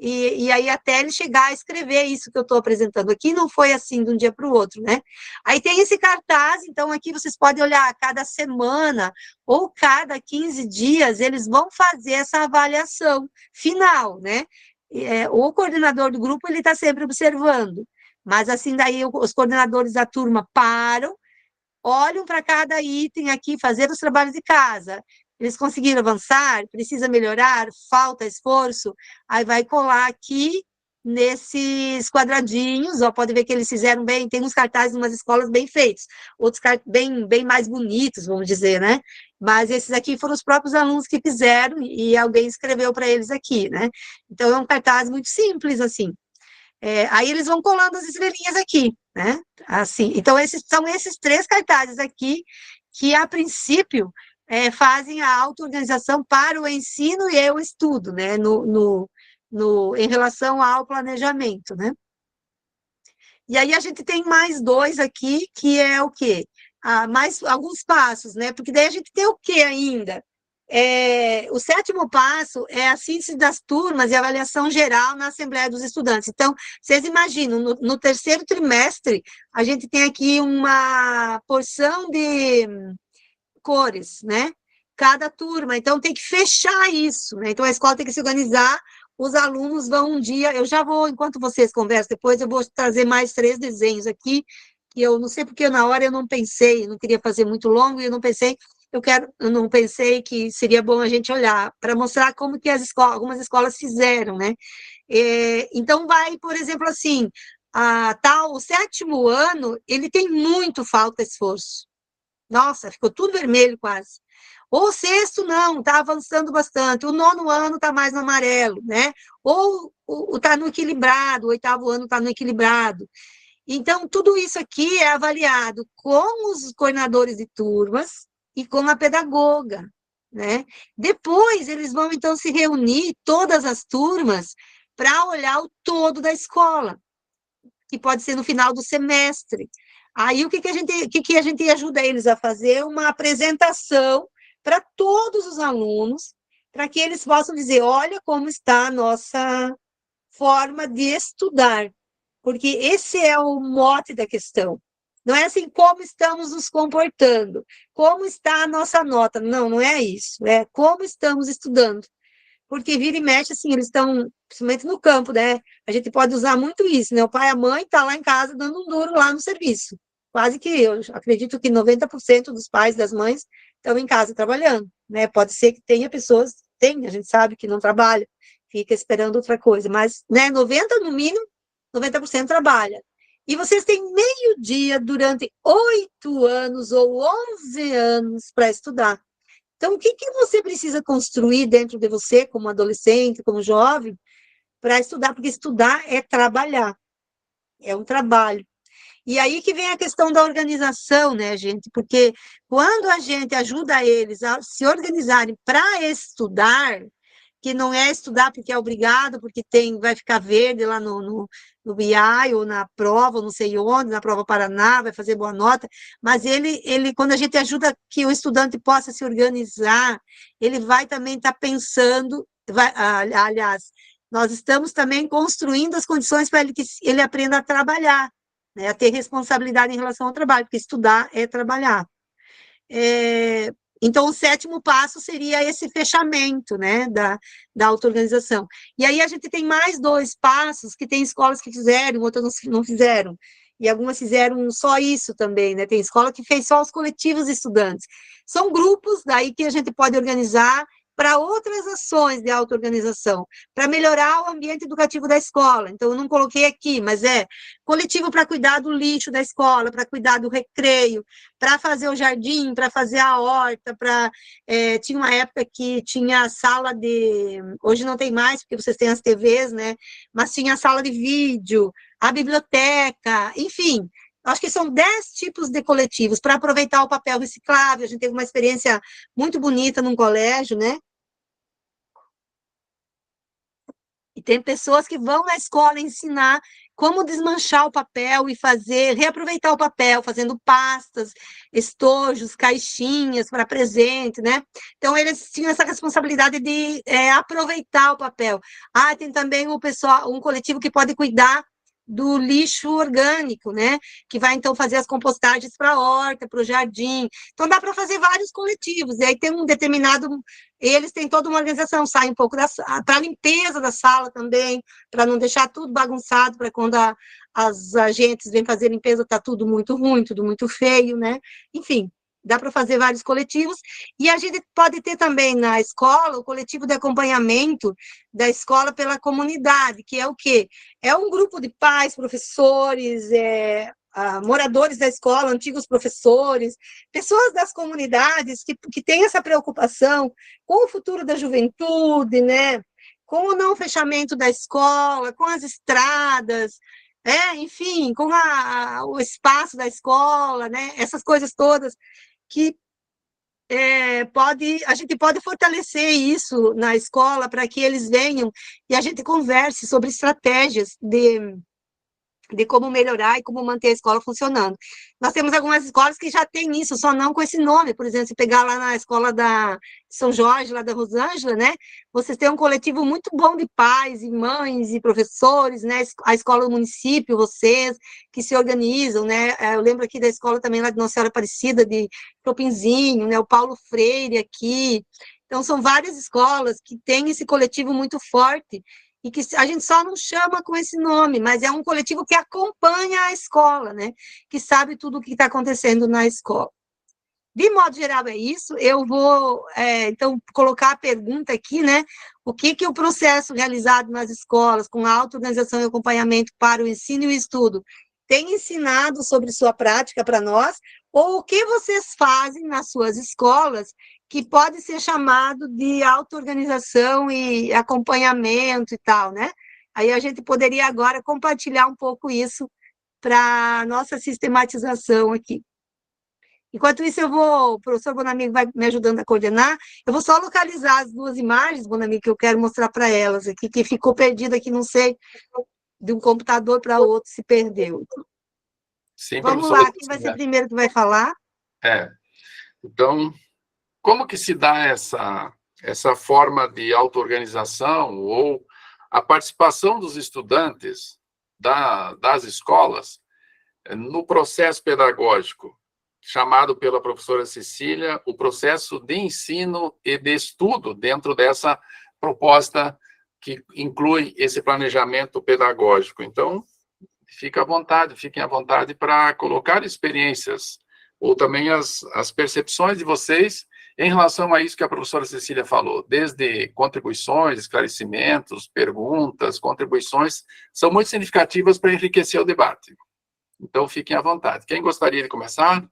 E aí até ele chegar a escrever isso que eu estou apresentando aqui, não foi assim de um dia para o outro, né? Aí tem esse cartaz, então aqui vocês podem olhar, cada semana ou cada 15 dias, eles vão fazer essa avaliação final, né? O coordenador do grupo, ele está sempre observando, mas assim, daí os coordenadores da turma param, olham para cada item aqui, fazer os trabalhos de casa. Eles conseguiram avançar? Precisa melhorar? Falta esforço? Aí vai colar aqui nesses quadradinhos, ó, pode ver que eles fizeram bem, tem uns cartazes em umas escolas bem feitos, outros bem mais bonitos, vamos dizer, né? Mas esses aqui foram os próprios alunos que fizeram e alguém escreveu para eles aqui, né? Então, é um cartaz muito simples, assim. Aí eles vão colando as estrelinhas aqui, né? Assim, então, são esses 3 cartazes aqui que, a princípio, fazem a auto-organização para o ensino e o estudo, né? Em relação ao planejamento, né? E aí a gente tem mais 2 aqui, que é o quê? Mais alguns passos, né? Porque daí a gente tem o quê ainda? O 7º passo é a síntese das turmas e avaliação geral na Assembleia dos Estudantes. Então, vocês imaginam, no 3º trimestre, a gente tem aqui uma porção de cores, né? Cada turma, então tem que fechar isso, né? Então a escola tem que se organizar, os alunos vão um dia, eu já vou, enquanto vocês conversam depois, eu vou trazer mais 3 desenhos aqui, que eu não sei porque na hora eu não pensei, não queria fazer muito longo, e eu não pensei que seria bom a gente olhar, para mostrar como que algumas escolas fizeram, né? Então vai, por exemplo, assim, o 7º ano, ele tem muito falta de esforço. Nossa, ficou tudo vermelho quase. O 6º não, está avançando bastante. O 9º ano está mais no amarelo, né? Ou está no equilibrado, o 8º ano está no equilibrado. Então, tudo isso aqui é avaliado com os coordenadores de turmas e com a pedagoga, né? Depois, eles vão, então, se reunir, todas as turmas, para olhar o todo da escola, que pode ser no final do semestre. Aí, o que a gente ajuda eles a fazer? Uma apresentação para todos os alunos, para que eles possam dizer, olha como está a nossa forma de estudar, porque esse é o mote da questão. Não é assim, como estamos nos comportando, como está a nossa nota. Não, não é isso, é como estamos estudando. Porque vira e mexe, assim, eles estão, principalmente no campo, né? A gente pode usar muito isso, né? O pai e a mãe estão lá em casa dando um duro lá no serviço. Quase que, eu acredito que 90% dos pais, das mães, estão em casa trabalhando, né? Pode ser que tenha pessoas, a gente sabe que não trabalha, fica esperando outra coisa, mas, né, 90 no mínimo, 90% trabalha. E vocês têm meio dia durante 8 anos ou 11 anos para estudar. Então, o que você precisa construir dentro de você, como adolescente, como jovem, para estudar? Porque estudar é trabalhar, é um trabalho. E aí que vem a questão da organização, né, gente? Porque quando a gente ajuda eles a se organizarem para estudar, que não é estudar porque é obrigado, porque vai ficar verde lá no BI, ou na prova, ou não sei onde, na prova Paraná, vai fazer boa nota, mas quando a gente ajuda que o estudante possa se organizar, ele vai também estar pensando, aliás, nós estamos também construindo as condições para que ele aprenda a trabalhar, né, a ter responsabilidade em relação ao trabalho, porque estudar é trabalhar. Então, o 7º passo seria esse fechamento, né, da auto-organização. E aí a gente tem mais 2 passos, que tem escolas que fizeram, outras não fizeram. E algumas fizeram só isso também, né? Tem escola que fez só os coletivos de estudantes. São grupos daí que a gente pode organizar para outras ações de auto-organização, para melhorar o ambiente educativo da escola. Então, eu não coloquei aqui, mas é coletivo para cuidar do lixo da escola, para cuidar do recreio, para fazer o jardim, para fazer a horta, tinha uma época que tinha sala de... Hoje não tem mais, porque vocês têm as TVs, né? Mas tinha a sala de vídeo, a biblioteca, enfim... Acho que são 10 tipos de coletivos para aproveitar o papel reciclável. A gente teve uma experiência muito bonita num colégio, né? E tem pessoas que vão na escola ensinar como desmanchar o papel e reaproveitar o papel, fazendo pastas, estojos, caixinhas para presente, né? Então, eles tinham essa responsabilidade de aproveitar o papel. Tem também um coletivo que pode cuidar do lixo orgânico, né? Que vai, então, fazer as compostagens para a horta, para o jardim. Então, dá para fazer vários coletivos. E aí tem um determinado... Eles têm toda uma organização, saem um pouco para a limpeza da sala também, para não deixar tudo bagunçado, para quando as agentes vêm fazer limpeza, está tudo muito ruim, tudo muito feio, né? Enfim, dá para fazer vários coletivos, e a gente pode ter também na escola o coletivo de acompanhamento da escola pela comunidade, que é o quê? É um grupo de pais, professores, moradores da escola, antigos professores, pessoas das comunidades que têm essa preocupação com o futuro da juventude, né? Com o não fechamento da escola, com as estradas, enfim, com o espaço da escola, né? Essas coisas todas que a gente pode fortalecer isso na escola para que eles venham e a gente converse sobre estratégias de como melhorar e como manter a escola funcionando. Nós temos algumas escolas que já têm isso, só não com esse nome. Por exemplo, se pegar lá na escola da São Jorge, lá da Rosângela, né? Vocês têm um coletivo muito bom de pais e mães e professores, né? A escola do município, vocês, que se organizam, né? Eu lembro aqui da escola também lá de Nossa Senhora Aparecida, de Tropinzinho, né? O Paulo Freire aqui. Então, são várias escolas que têm esse coletivo muito forte e que a gente só não chama com esse nome, mas é um coletivo que acompanha a escola, né? Que sabe tudo o que está acontecendo na escola. De modo geral, é isso. Eu vou, então, colocar a pergunta aqui, né? O que o processo realizado nas escolas, com a auto-organização e acompanhamento para o ensino e o estudo, tem ensinado sobre sua prática para nós, ou o que vocês fazem nas suas escolas que pode ser chamado de auto-organização e acompanhamento e tal, né? Aí a gente poderia agora compartilhar um pouco isso para a nossa sistematização aqui. Enquanto isso, o professor Bonamigo vai me ajudando a coordenar, eu vou só localizar as 2 imagens, Bonamigo, que eu quero mostrar para elas aqui, que ficou perdida aqui, não sei, de um computador para outro, se perdeu. Sim, Vamos professora. lá, quem vai ser primeiro que vai falar? Então, como que se dá essa forma de auto-organização ou a participação dos estudantes das escolas no processo pedagógico, chamado pela professora Cecília, o processo de ensino e de estudo dentro dessa proposta que inclui esse planejamento pedagógico. Então, fiquem à vontade para colocar experiências ou também as percepções de vocês Em relação a isso que a professora Cecília falou, desde contribuições, esclarecimentos, perguntas, contribuições, são muito significativas para enriquecer o debate. Então, fiquem à vontade. Quem gostaria de começar?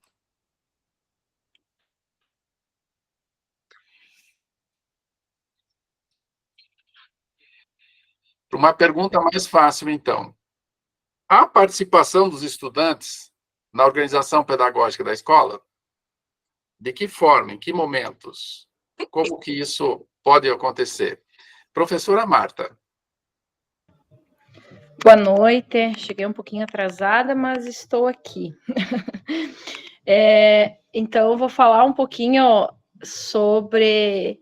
Uma pergunta mais fácil, então. A participação dos estudantes na organização pedagógica da escola, de que forma, em que momentos? Como que isso pode acontecer? Professora Marta. Boa noite, cheguei um pouquinho atrasada, mas estou aqui. Então, eu vou falar um pouquinho sobre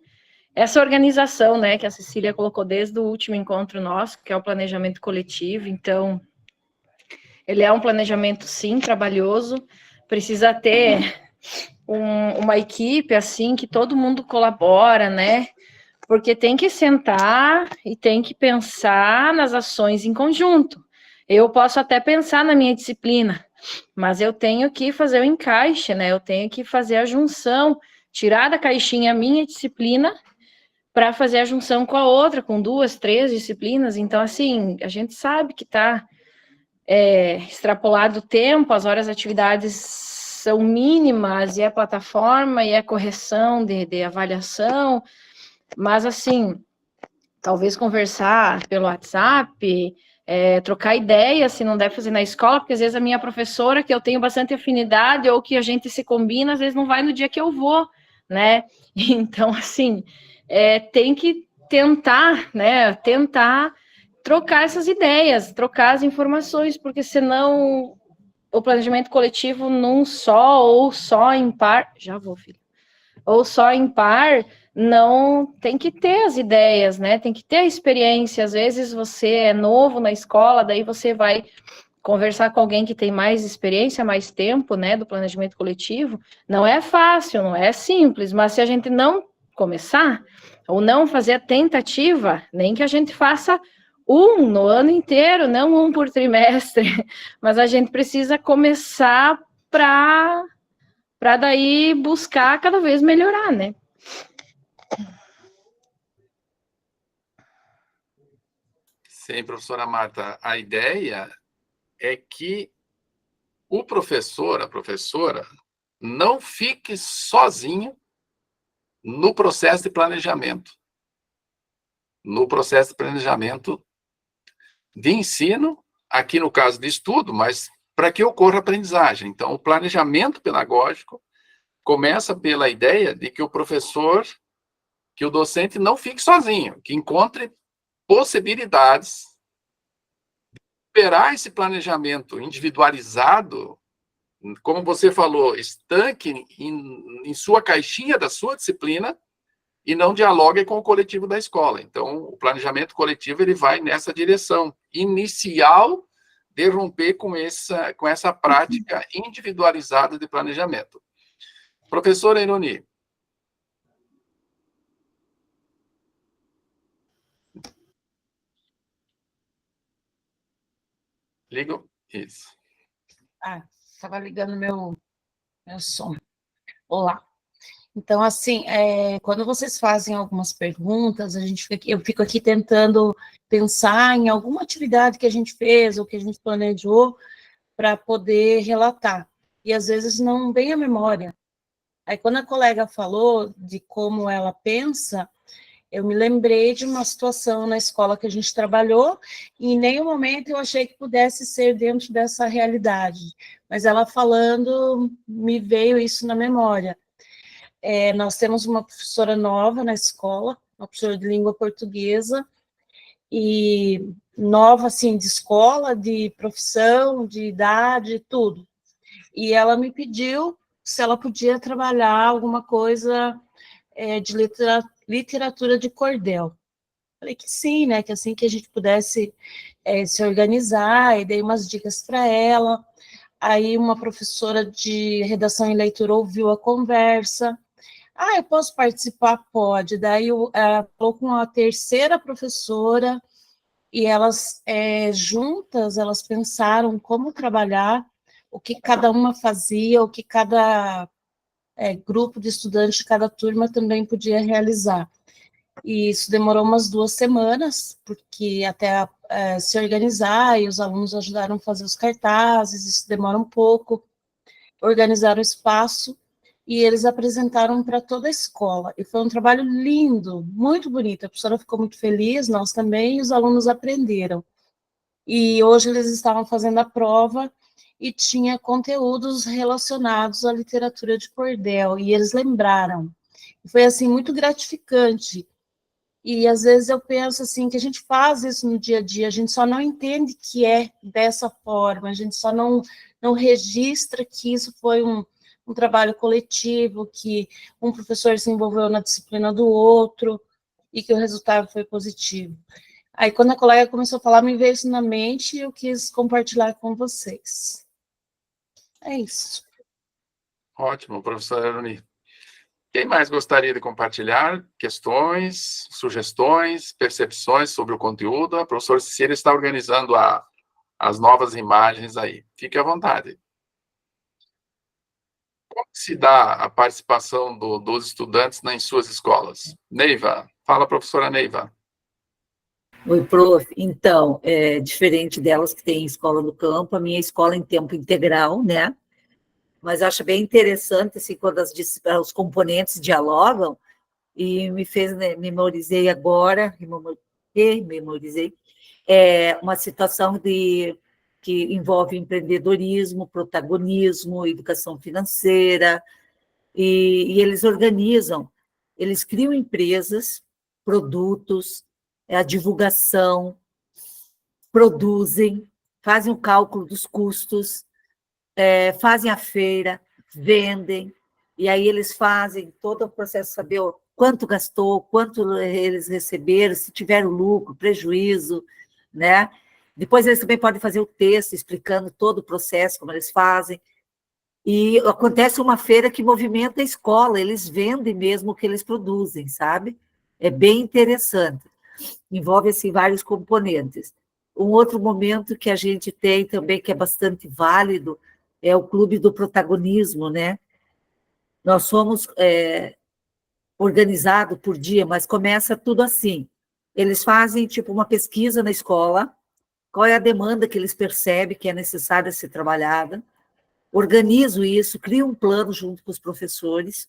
essa organização, né, que a Cecília colocou desde o último encontro nosso, que é o planejamento coletivo. Então, ele é um planejamento, sim, trabalhoso, precisa ter uma equipe, assim, que todo mundo colabora, né, porque tem que sentar e tem que pensar nas ações em conjunto. Eu posso até pensar na minha disciplina, mas eu tenho que fazer o encaixe, né? Eu tenho que fazer a junção, tirar da caixinha a minha disciplina para fazer a junção com a outra, com 2, 3 disciplinas. Então, assim, a gente sabe que está extrapolado o tempo, as horas de atividades são mínimas, e a plataforma, e a correção de avaliação, mas, assim, talvez conversar pelo WhatsApp, trocar ideias, se não deve fazer na escola, porque às vezes a minha professora, que eu tenho bastante afinidade, ou que a gente se combina, às vezes não vai no dia que eu vou, né? Então, assim, tem que tentar, né? Tentar trocar essas ideias, trocar as informações, porque senão o planejamento coletivo num só, ou só em par... Já vou, filho. Ou só em par, não tem que ter as ideias, né? Tem que ter a experiência. Às vezes você é novo na escola, daí você vai conversar com alguém que tem mais experiência, mais tempo, né, do planejamento coletivo. Não é fácil, não é simples, mas se a gente não começar, ou não fazer a tentativa, nem que a gente faça um no ano inteiro, não um por trimestre, mas a gente precisa começar para daí buscar cada vez melhorar, né? Sim, professora Marta, a ideia é que o professor, a professora, não fique sozinho no processo de planejamento. No processo de planejamento de ensino, aqui no caso de estudo, mas para que ocorra aprendizagem. Então, o planejamento pedagógico começa pela ideia de que o professor, que o docente não fique sozinho, que encontre possibilidades de operar esse planejamento individualizado, como você falou, estanque em sua caixinha da sua disciplina e não dialogue com o coletivo da escola. Então, o planejamento coletivo ele vai nessa direção inicial de romper com essa prática individualizada de planejamento. Professora Ironi. Liga. Isso. Estava ligando meu som. Olá. Então, assim, quando vocês fazem algumas perguntas, eu fico aqui tentando pensar em alguma atividade que a gente fez ou que a gente planejou para poder relatar. E às vezes não vem à memória. Aí, quando a colega falou de como ela pensa, eu me lembrei de uma situação na escola que a gente trabalhou, e em nenhum momento eu achei que pudesse ser dentro dessa realidade. Mas ela falando, me veio isso na memória. Nós temos uma professora nova na escola, uma professora de língua portuguesa, e nova, assim, de escola, de profissão, de idade, tudo. E ela me pediu se ela podia trabalhar alguma coisa de literatura de cordel. Falei que sim, né, que assim que a gente pudesse se organizar, e dei umas dicas para ela. Aí uma professora de redação e leitura ouviu a conversa. Eu posso participar? Pode. Daí ela falou com a terceira professora, e elas, juntas, elas pensaram como trabalhar, o que cada uma fazia, o que cada grupo de estudantes de cada turma também podia realizar. E isso demorou umas 2 semanas, porque até se organizar, e os alunos ajudaram a fazer os cartazes, isso demora um pouco, organizaram o espaço, e eles apresentaram para toda a escola, e foi um trabalho lindo, muito bonito, a professora ficou muito feliz, nós também, e os alunos aprenderam. E hoje eles estavam fazendo a prova, e tinha conteúdos relacionados à literatura de cordel, e eles lembraram. Foi, assim, muito gratificante. E, às vezes, eu penso, assim, que a gente faz isso no dia a dia, a gente só não entende que é dessa forma, a gente só não registra que isso foi um trabalho coletivo, que um professor se envolveu na disciplina do outro, e que o resultado foi positivo. Aí, quando a colega começou a falar, me veio isso na mente, e eu quis compartilhar com vocês. É isso. Ótimo, professora Eruni. Quem mais gostaria de compartilhar questões, sugestões, percepções sobre o conteúdo? A professora Cecília está organizando as novas imagens aí. Fique à vontade. Como se dá a participação dos estudantes em suas escolas? Neiva, fala, professora Neiva. Oi, prof. Então, diferente delas que têm escola no campo, a minha escola é em tempo integral, né? Mas acho bem interessante, assim, quando os componentes dialogam, e me fez, né, memorizei agora, memorizei, uma situação que envolve empreendedorismo, protagonismo, educação financeira, e eles organizam, eles criam empresas, produtos, a divulgação, produzem, fazem o cálculo dos custos, fazem a feira, vendem, e aí eles fazem todo o processo, saber quanto gastou, quanto eles receberam, se tiveram lucro, prejuízo, né? Depois eles também podem fazer o texto explicando todo o processo, como eles fazem. E acontece uma feira que movimenta a escola, eles vendem mesmo o que eles produzem, sabe? É bem interessante. Envolve, assim, vários componentes. Um outro momento que a gente tem também, que é bastante válido, é o Clube do Protagonismo, né? Nós somos organizados por dia, mas começa tudo assim. Eles fazem, tipo, uma pesquisa na escola, qual é a demanda que eles percebem que é necessária ser trabalhada, organizo isso, crio um plano junto com os professores,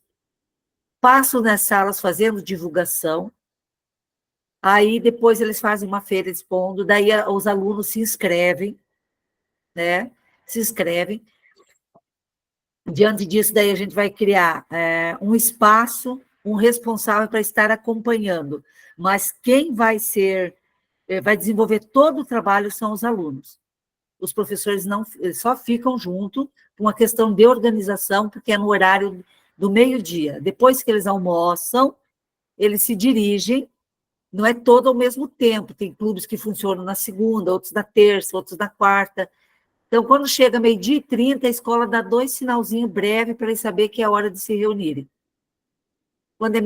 passo nas salas fazendo divulgação, aí depois eles fazem uma feira expondo, daí os alunos se inscrevem, né? Se inscrevem. Diante disso, daí a gente vai criar um espaço, um responsável para estar acompanhando, mas quem vai desenvolver todo o trabalho são os alunos. Os professores eles só ficam junto com uma questão de organização, porque é no horário do meio-dia. Depois que eles almoçam, eles se dirigem, não é todo ao mesmo tempo, tem clubes que funcionam na segunda, outros na terça, outros na quarta. Então, quando chega 12h30, a escola dá 2 sinalzinhos breves para eles saberem que é a hora de se reunirem. Quando é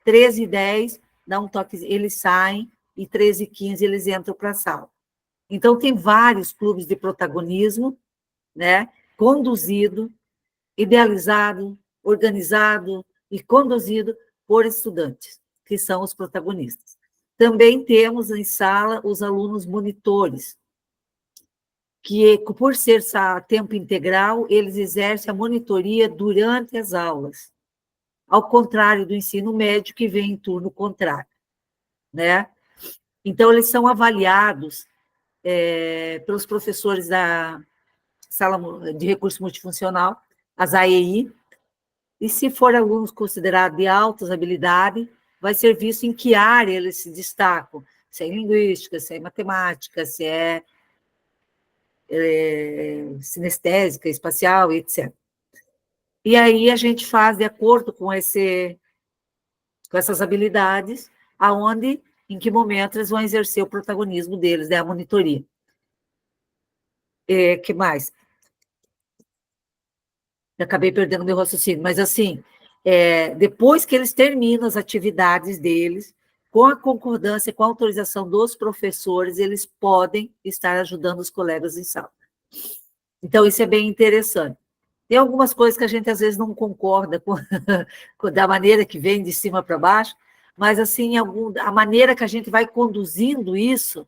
13h10, dá um toque, eles saem, e 13h15 eles entram para a sala. Então, tem vários clubes de protagonismo, né? Conduzido, idealizado, organizado e conduzido por estudantes, que são os protagonistas. Também temos em sala os alunos monitores, que, por ser tempo integral, eles exercem a monitoria durante as aulas, ao contrário do ensino médio, que vem em turno contrário, né? Então, eles são avaliados pelos professores da Sala de Recurso Multifuncional, as AEI, e se for alunos considerados de altas habilidades, vai ser visto em que área eles se destacam, se é em linguística, se é em matemática, se é sinestésica, espacial, etc. E aí a gente faz de acordo com essas habilidades, em que momento eles vão exercer o protagonismo deles, né, a monitoria. Que mais? Eu acabei perdendo meu raciocínio, mas assim, depois que eles terminam as atividades deles, com a concordância, com a autorização dos professores, eles podem estar ajudando os colegas em sala. Então, isso é bem interessante. Tem algumas coisas que a gente às vezes não concorda da maneira que vem de cima para baixo, mas assim, a maneira que a gente vai conduzindo isso,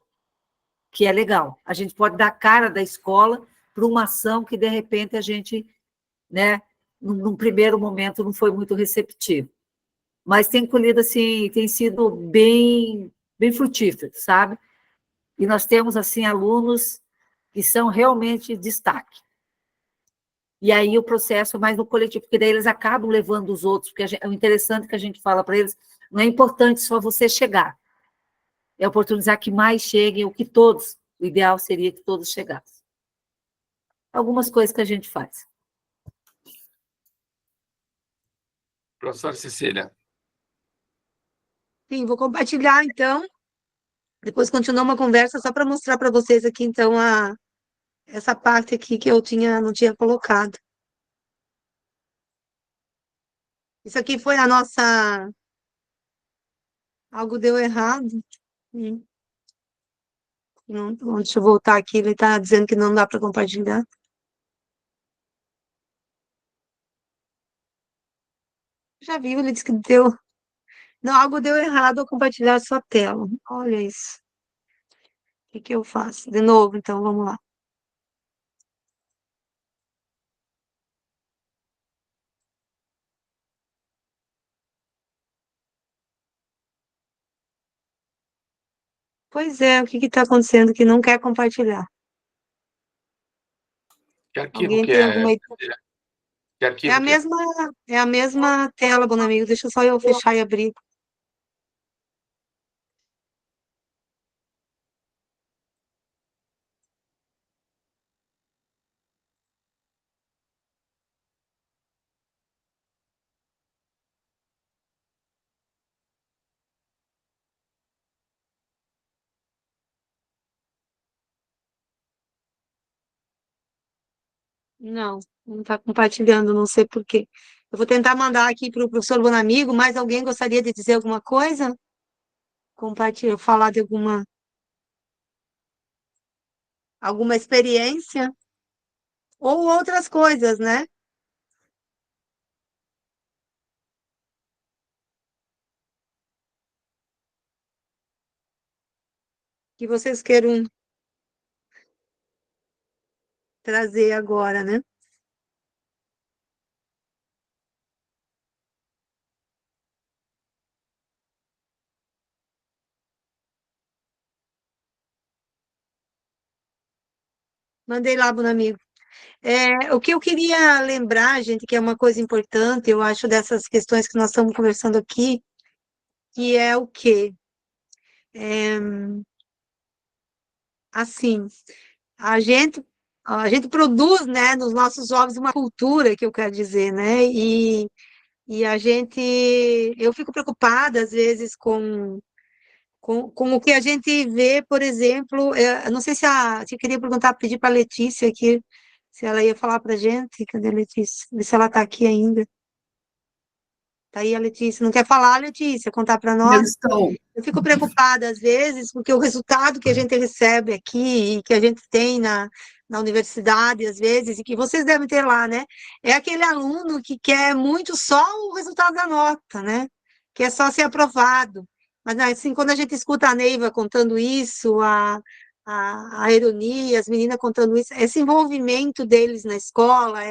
que é legal. A gente pode dar cara da escola para uma ação que, de repente, a gente, né, num primeiro momento, não foi muito receptivo. Mas tem colhido, assim, tem sido bem, bem frutífero, sabe? E nós temos, assim, alunos que são realmente destaque. E aí o processo é mais no coletivo, porque daí eles acabam levando os outros, porque o interessante é que a gente fala para eles, não é importante só você chegar, é oportunizar que mais cheguem, o ideal seria que todos chegassem. Algumas coisas que a gente faz. Professora Cecília. Sim, vou compartilhar, então. Depois continuar uma conversa só para mostrar para vocês aqui, então, essa parte aqui que eu não tinha colocado. Isso aqui foi a nossa... Algo deu errado. Não, deixa eu voltar aqui, ele está dizendo que não dá para compartilhar. Já viu, ele disse que deu... Não, algo deu errado ao compartilhar a sua tela. Olha isso. O que eu faço? De novo, então, vamos lá. Pois é, o que está acontecendo que não quer compartilhar? Que arquivo Alguém que tem é? alguma... Que arquivo que é? É a mesma tela, bom amigo. Deixa só eu fechar e abrir. Não está compartilhando, não sei por quê. Eu vou tentar mandar aqui para o professor Bonamigo, mas alguém gostaria de dizer alguma coisa? Compartilhar, falar de alguma experiência? Ou outras coisas, né? Que vocês queiram trazer agora, né? Mandei lá, Bonamigo. O que eu queria lembrar, gente, que é uma coisa importante, eu acho, dessas questões que nós estamos conversando aqui, que é o quê? Assim, a gente, a gente produz, né, nos nossos jovens uma cultura, que eu quero dizer, né? E eu fico preocupada, às vezes, com o que a gente vê, por exemplo, eu não sei se eu queria perguntar, pedir para a Letícia aqui, se ela ia falar para a gente, cadê a Letícia? Ver se ela está aqui ainda. Tá aí a Letícia, não quer falar, Letícia, contar para Eu nós? estou. Eu fico preocupada, às vezes, porque o resultado que a gente recebe aqui e que a gente tem na universidade, às vezes, e que vocês devem ter lá, né? É aquele aluno que quer muito só o resultado da nota, né? Que é só ser aprovado. Mas, assim, quando a gente escuta a Neiva contando isso, a ironia, as meninas contando isso, esse envolvimento deles na escola,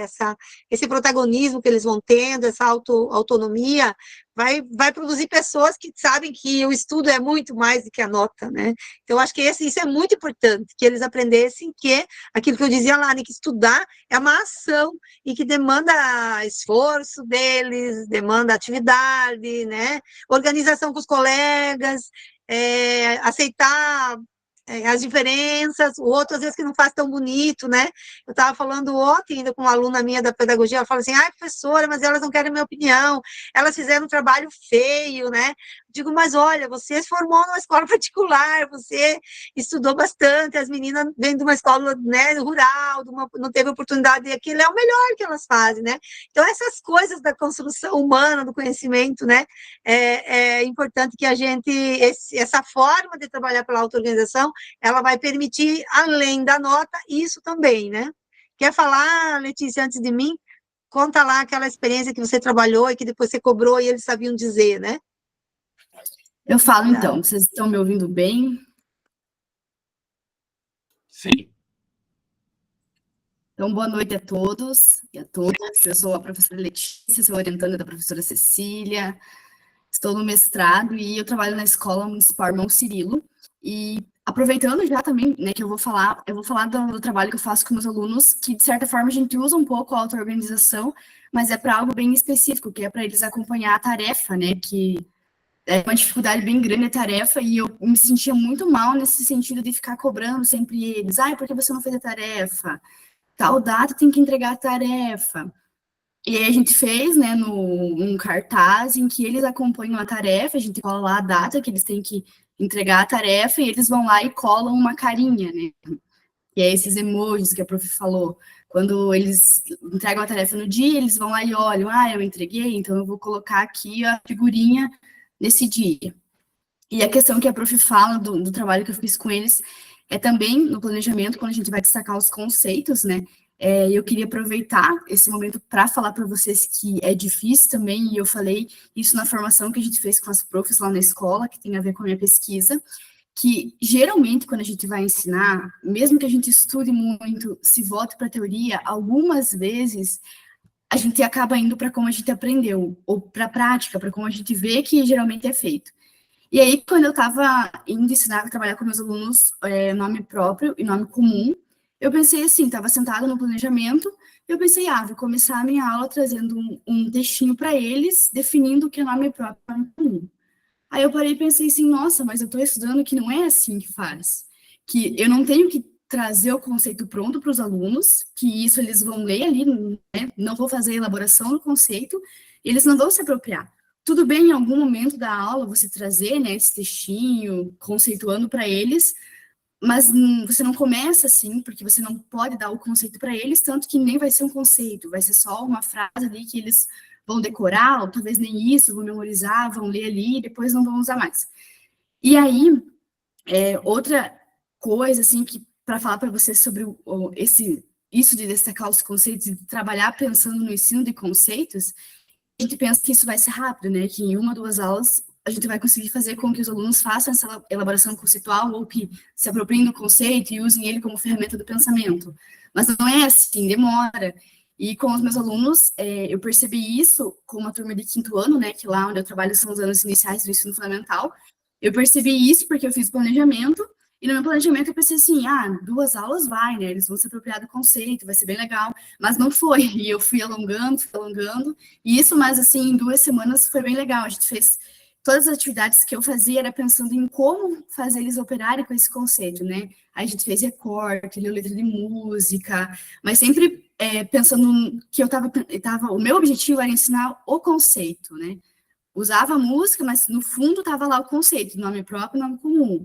esse protagonismo que eles vão tendo, essa autonomia, vai produzir pessoas que sabem que o estudo é muito mais do que a nota, né? Então, acho que isso é muito importante, que eles aprendessem que aquilo que eu dizia lá, né, que estudar é uma ação e que demanda esforço deles, demanda atividade, né? Organização com os colegas, aceitar as diferenças, o outro às vezes que não faz tão bonito, né? Eu estava falando ontem ainda com uma aluna minha da pedagogia, ela fala assim, ai, professora, mas elas não querem a minha opinião, elas fizeram um trabalho feio, né? Digo, mas olha, você se formou numa escola particular, você estudou bastante, as meninas vêm de uma escola, né, rural, não teve oportunidade, e aquilo é o melhor que elas fazem, né? Então, essas coisas da construção humana, do conhecimento, né, é importante que a gente, essa forma de trabalhar pela auto-organização, ela vai permitir, além da nota, isso também, né? Quer falar, Letícia, antes de mim? Conta lá aquela experiência que você trabalhou e que depois você cobrou e eles sabiam dizer, né? Eu falo então, vocês estão me ouvindo bem? Sim. Então, boa noite a todos e a todas. Eu sou a professora Letícia, sou orientanda da professora Cecília, estou no mestrado e eu trabalho na Escola Municipal Irmão Cirilo. E aproveitando já também, né, que eu vou falar do trabalho que eu faço com meus alunos, que de certa forma a gente usa um pouco a auto-organização, mas é para algo bem específico, que é para eles acompanhar a tarefa, né, que é uma dificuldade bem grande a tarefa, e eu me sentia muito mal nesse sentido de ficar cobrando sempre eles. Ai, por que você não fez a tarefa? Tal data tem que entregar a tarefa. E aí a gente fez, né, um cartaz em que eles acompanham a tarefa, a gente cola lá a data que eles têm que entregar a tarefa, e eles vão lá e colam uma carinha, né? E é esses emojis que a prof falou. Quando eles entregam a tarefa no dia, eles vão lá e olham, eu entreguei, então eu vou colocar aqui a figurinha nesse dia. E a questão que a prof fala do trabalho que eu fiz com eles é também no planejamento, quando a gente vai destacar os conceitos, né? Eu queria aproveitar esse momento para falar para vocês que é difícil também, e eu falei isso na formação que a gente fez com as profs lá na escola, que tem a ver com a minha pesquisa, que geralmente quando a gente vai ensinar, mesmo que a gente estude muito, se volte para a teoria, algumas vezes a gente acaba indo para como a gente aprendeu, ou para a prática, para como a gente vê que geralmente é feito. E aí, quando eu estava indo ensinar a trabalhar com meus alunos nome próprio e nome comum, eu pensei assim, estava sentada no planejamento, eu pensei, vou começar a minha aula trazendo um textinho para eles, definindo o que é nome próprio e nome comum. Aí eu parei e pensei assim, nossa, mas eu estou estudando que não é assim que faz. Que eu não tenho que trazer o conceito pronto para os alunos, que isso eles vão ler ali, né? Não vou fazer a elaboração do conceito, e eles não vão se apropriar. Tudo bem, em algum momento da aula, você trazer, né, esse textinho, conceituando para eles, mas você não começa assim, porque você não pode dar o conceito para eles, tanto que nem vai ser um conceito, vai ser só uma frase ali que eles vão decorar, ou talvez nem isso, vão memorizar, vão ler ali, e depois não vão usar mais. E aí, outra coisa, assim, que para falar para vocês sobre isso de destacar os conceitos e de trabalhar pensando no ensino de conceitos, a gente pensa que isso vai ser rápido, né? Que em 1, 2 aulas a gente vai conseguir fazer com que os alunos façam essa elaboração conceitual ou que se apropriem do conceito e usem ele como ferramenta do pensamento. Mas não é assim, demora. E com os meus alunos, eu percebi isso com uma turma de 5º ano, né? Que lá onde eu trabalho são os anos iniciais do ensino fundamental. Eu percebi isso porque eu fiz planejamento, e no meu planejamento eu pensei assim, 2 aulas vai, né? Eles vão se apropriar do conceito, vai ser bem legal. Mas não foi. E eu fui alongando, e isso, mas assim, em 2 semanas foi bem legal. A gente fez todas as atividades que eu fazia era pensando em como fazer eles operarem com esse conceito, né? Aí a gente fez recorte, leu letra de música, mas sempre pensando que o meu objetivo era ensinar o conceito, né? Usava a música, mas no fundo estava lá o conceito, nome próprio, nome comum.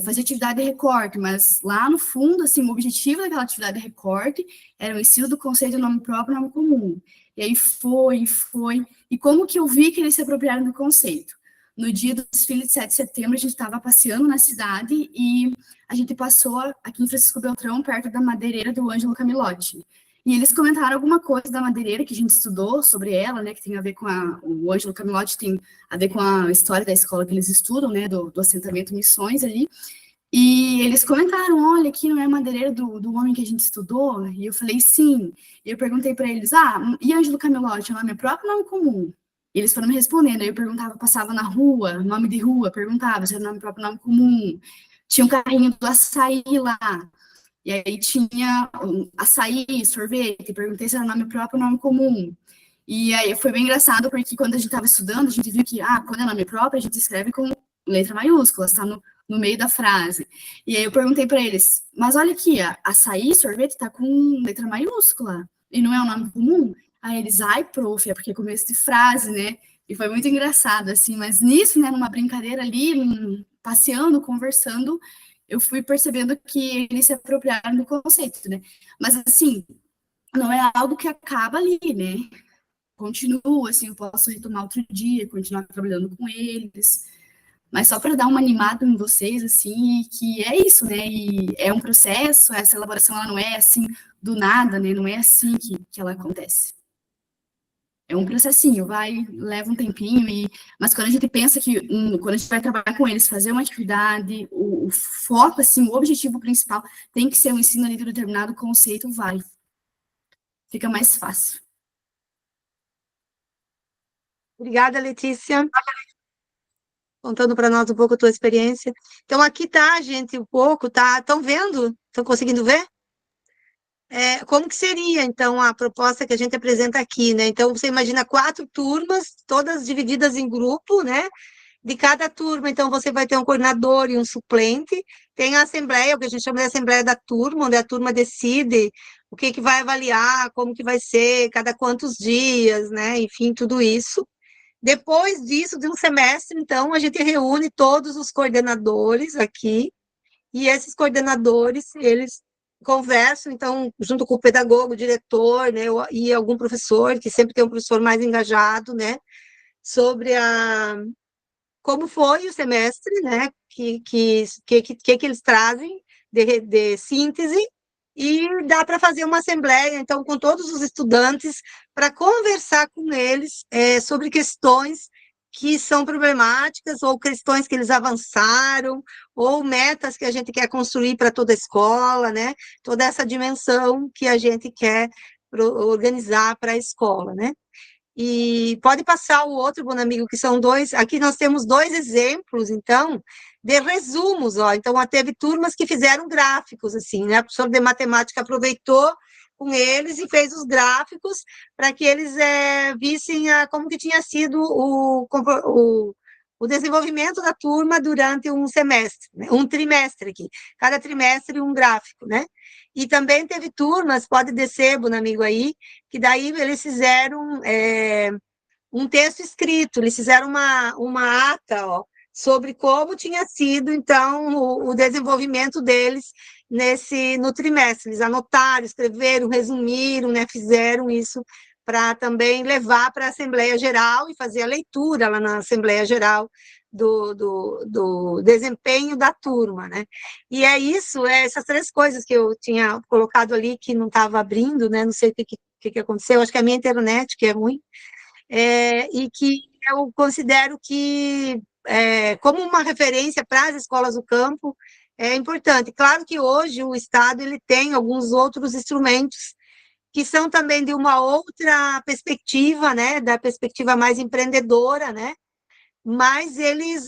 Fazia atividade de recorte, mas lá no fundo, assim, o objetivo daquela atividade de recorte era o ensino do conceito nome próprio e nome comum. E aí foi, e como que eu vi que eles se apropriaram do conceito? No dia do desfile de 7 de setembro, a gente estava passeando na cidade e a gente passou aqui em Francisco Beltrão, perto da madeireira do Ângelo Camilotti. E eles comentaram alguma coisa da madeireira que a gente estudou sobre ela, né, que tem a ver com o Ângelo Camilotti, tem a ver com a história da escola que eles estudam, né, do assentamento Missões ali. E eles comentaram, olha, aqui não é a madeireira do homem que a gente estudou? E eu falei, sim. E eu perguntei para eles, e Ângelo Camilotti, é nome próprio ou nome comum? E eles foram me respondendo, aí eu perguntava, passava na rua, nome de rua, perguntava se era nome próprio ou nome comum. Tinha um carrinho do açaí lá. E aí tinha açaí, sorvete, perguntei se era nome próprio ou nome comum. E aí foi bem engraçado, porque quando a gente estava estudando, a gente viu que, quando é nome próprio, a gente escreve com letra maiúscula, está no meio da frase. E aí eu perguntei para eles, mas olha aqui, açaí, sorvete, está com letra maiúscula, e não é um nome comum? Aí eles, prof, é porque é começo de frase, né? E foi muito engraçado, assim, mas nisso, né, numa brincadeira ali, passeando, conversando, eu fui percebendo que eles se apropriaram do conceito, né? Mas, assim, não é algo que acaba ali, né? Continua, assim, eu posso retomar outro dia, continuar trabalhando com eles, mas só para dar uma animada em vocês, assim, que é isso, né? E é um processo, essa elaboração, ela não é, assim, do nada, né? Não é assim que ela acontece. é um processinho, leva um tempinho, mas quando a gente pensa que, quando a gente vai trabalhar com eles, fazer uma atividade, o foco, assim, o objetivo principal tem que ser o ensino ali de um determinado conceito, fica mais fácil. Obrigada, Letícia, contando para nós um pouco a tua experiência. Então, aqui tá, gente, um pouco, tá? Estão vendo? Estão conseguindo ver? Como que seria, então, a proposta que a gente apresenta aqui, né? Então, você imagina 4 turmas, todas divididas em grupo, né? De cada turma, então, você vai ter um coordenador e um suplente, tem a assembleia, o que a gente chama de assembleia da turma, onde a turma decide o que vai avaliar, como que vai ser, cada quantos dias, né? Enfim, tudo isso. Depois disso, de um semestre, então, a gente reúne todos os coordenadores aqui, e esses coordenadores, eles conversam, então, junto com o pedagogo, o diretor, né, e algum professor, que sempre tem um professor mais engajado, né, sobre como foi o semestre, né, que eles trazem de síntese, e dá para fazer uma assembleia, então, com todos os estudantes, para conversar com eles sobre questões que são problemáticas, ou questões que eles avançaram, ou metas que a gente quer construir para toda a escola, né? Toda essa dimensão que a gente quer organizar para a escola, né? E pode passar o outro, bom amigo, que são 2. Aqui nós temos 2 exemplos, então, de resumos, ó. Então, teve turmas que fizeram gráficos, assim, né? A professora de matemática aproveitou com eles e fez os gráficos para que eles vissem como que tinha sido o desenvolvimento da turma durante um semestre, né? Um trimestre aqui. Cada trimestre um gráfico, né? E também teve turmas, pode descer, bom amigo, aí, que daí eles fizeram um texto escrito, eles fizeram uma ata, ó, sobre como tinha sido, então, o desenvolvimento deles no trimestre. Eles anotaram, escreveram, resumiram, né, fizeram isso para também levar para a Assembleia Geral e fazer a leitura lá na Assembleia Geral do desempenho da turma, né? E essas 3 coisas que eu tinha colocado ali, que não estava abrindo, né? Não sei o que aconteceu, acho que é a minha internet que é ruim, e que eu considero que, como uma referência para as escolas do campo, é importante. Claro que hoje o Estado ele tem alguns outros instrumentos que são também de uma outra perspectiva, né, da perspectiva mais empreendedora, né, mas eles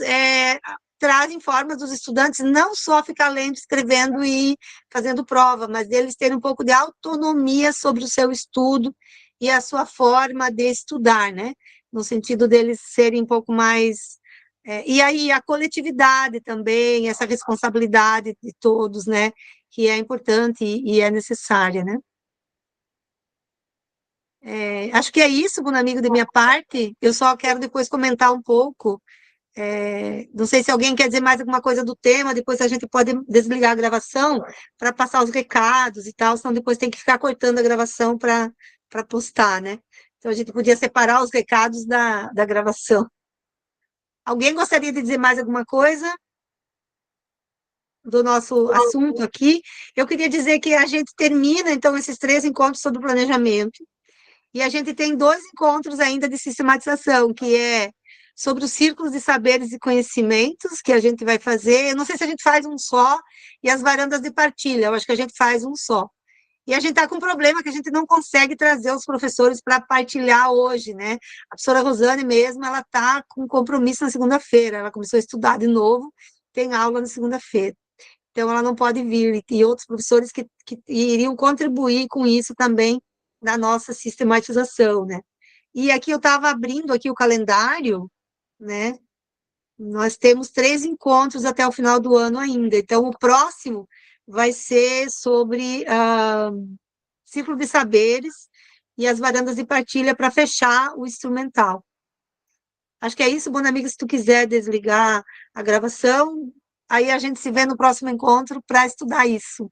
trazem formas dos estudantes não só ficar lendo, escrevendo e fazendo prova, mas eles terem um pouco de autonomia sobre o seu estudo e a sua forma de estudar, né, no sentido deles serem um pouco mais... e aí a coletividade também, essa responsabilidade de todos, né, que é importante e é necessária, né. Acho que é isso, bom amigo, da minha parte. Eu só quero depois comentar um pouco. Não sei se alguém quer dizer mais alguma coisa do tema, depois a gente pode desligar a gravação para passar os recados e tal, senão depois tem que ficar cortando a gravação para postar, né? Então a gente podia separar os recados da gravação. Alguém gostaria de dizer mais alguma coisa do nosso assunto aqui? Eu queria dizer que a gente termina, então, esses 3 encontros sobre o planejamento. E a gente tem 2 encontros ainda de sistematização, que é sobre os círculos de saberes e conhecimentos, que a gente vai fazer. Eu não sei se a gente faz um só, e as varandas de partilha, eu acho que a gente faz um só. E a gente está com um problema que a gente não consegue trazer os professores para partilhar hoje, né? A professora Rosane mesmo, ela está com compromisso na segunda-feira, ela começou a estudar de novo, tem aula na segunda-feira. Então, ela não pode vir, e outros professores que iriam contribuir com isso também, na nossa sistematização, né? E aqui eu estava abrindo aqui o calendário, né? Nós temos 3 encontros até o final do ano ainda. Então, o próximo vai ser sobre ciclo de saberes e as varandas de partilha para fechar o instrumental. Acho que é isso, bom amigo, se tu quiser desligar a gravação, aí a gente se vê no próximo encontro para estudar isso.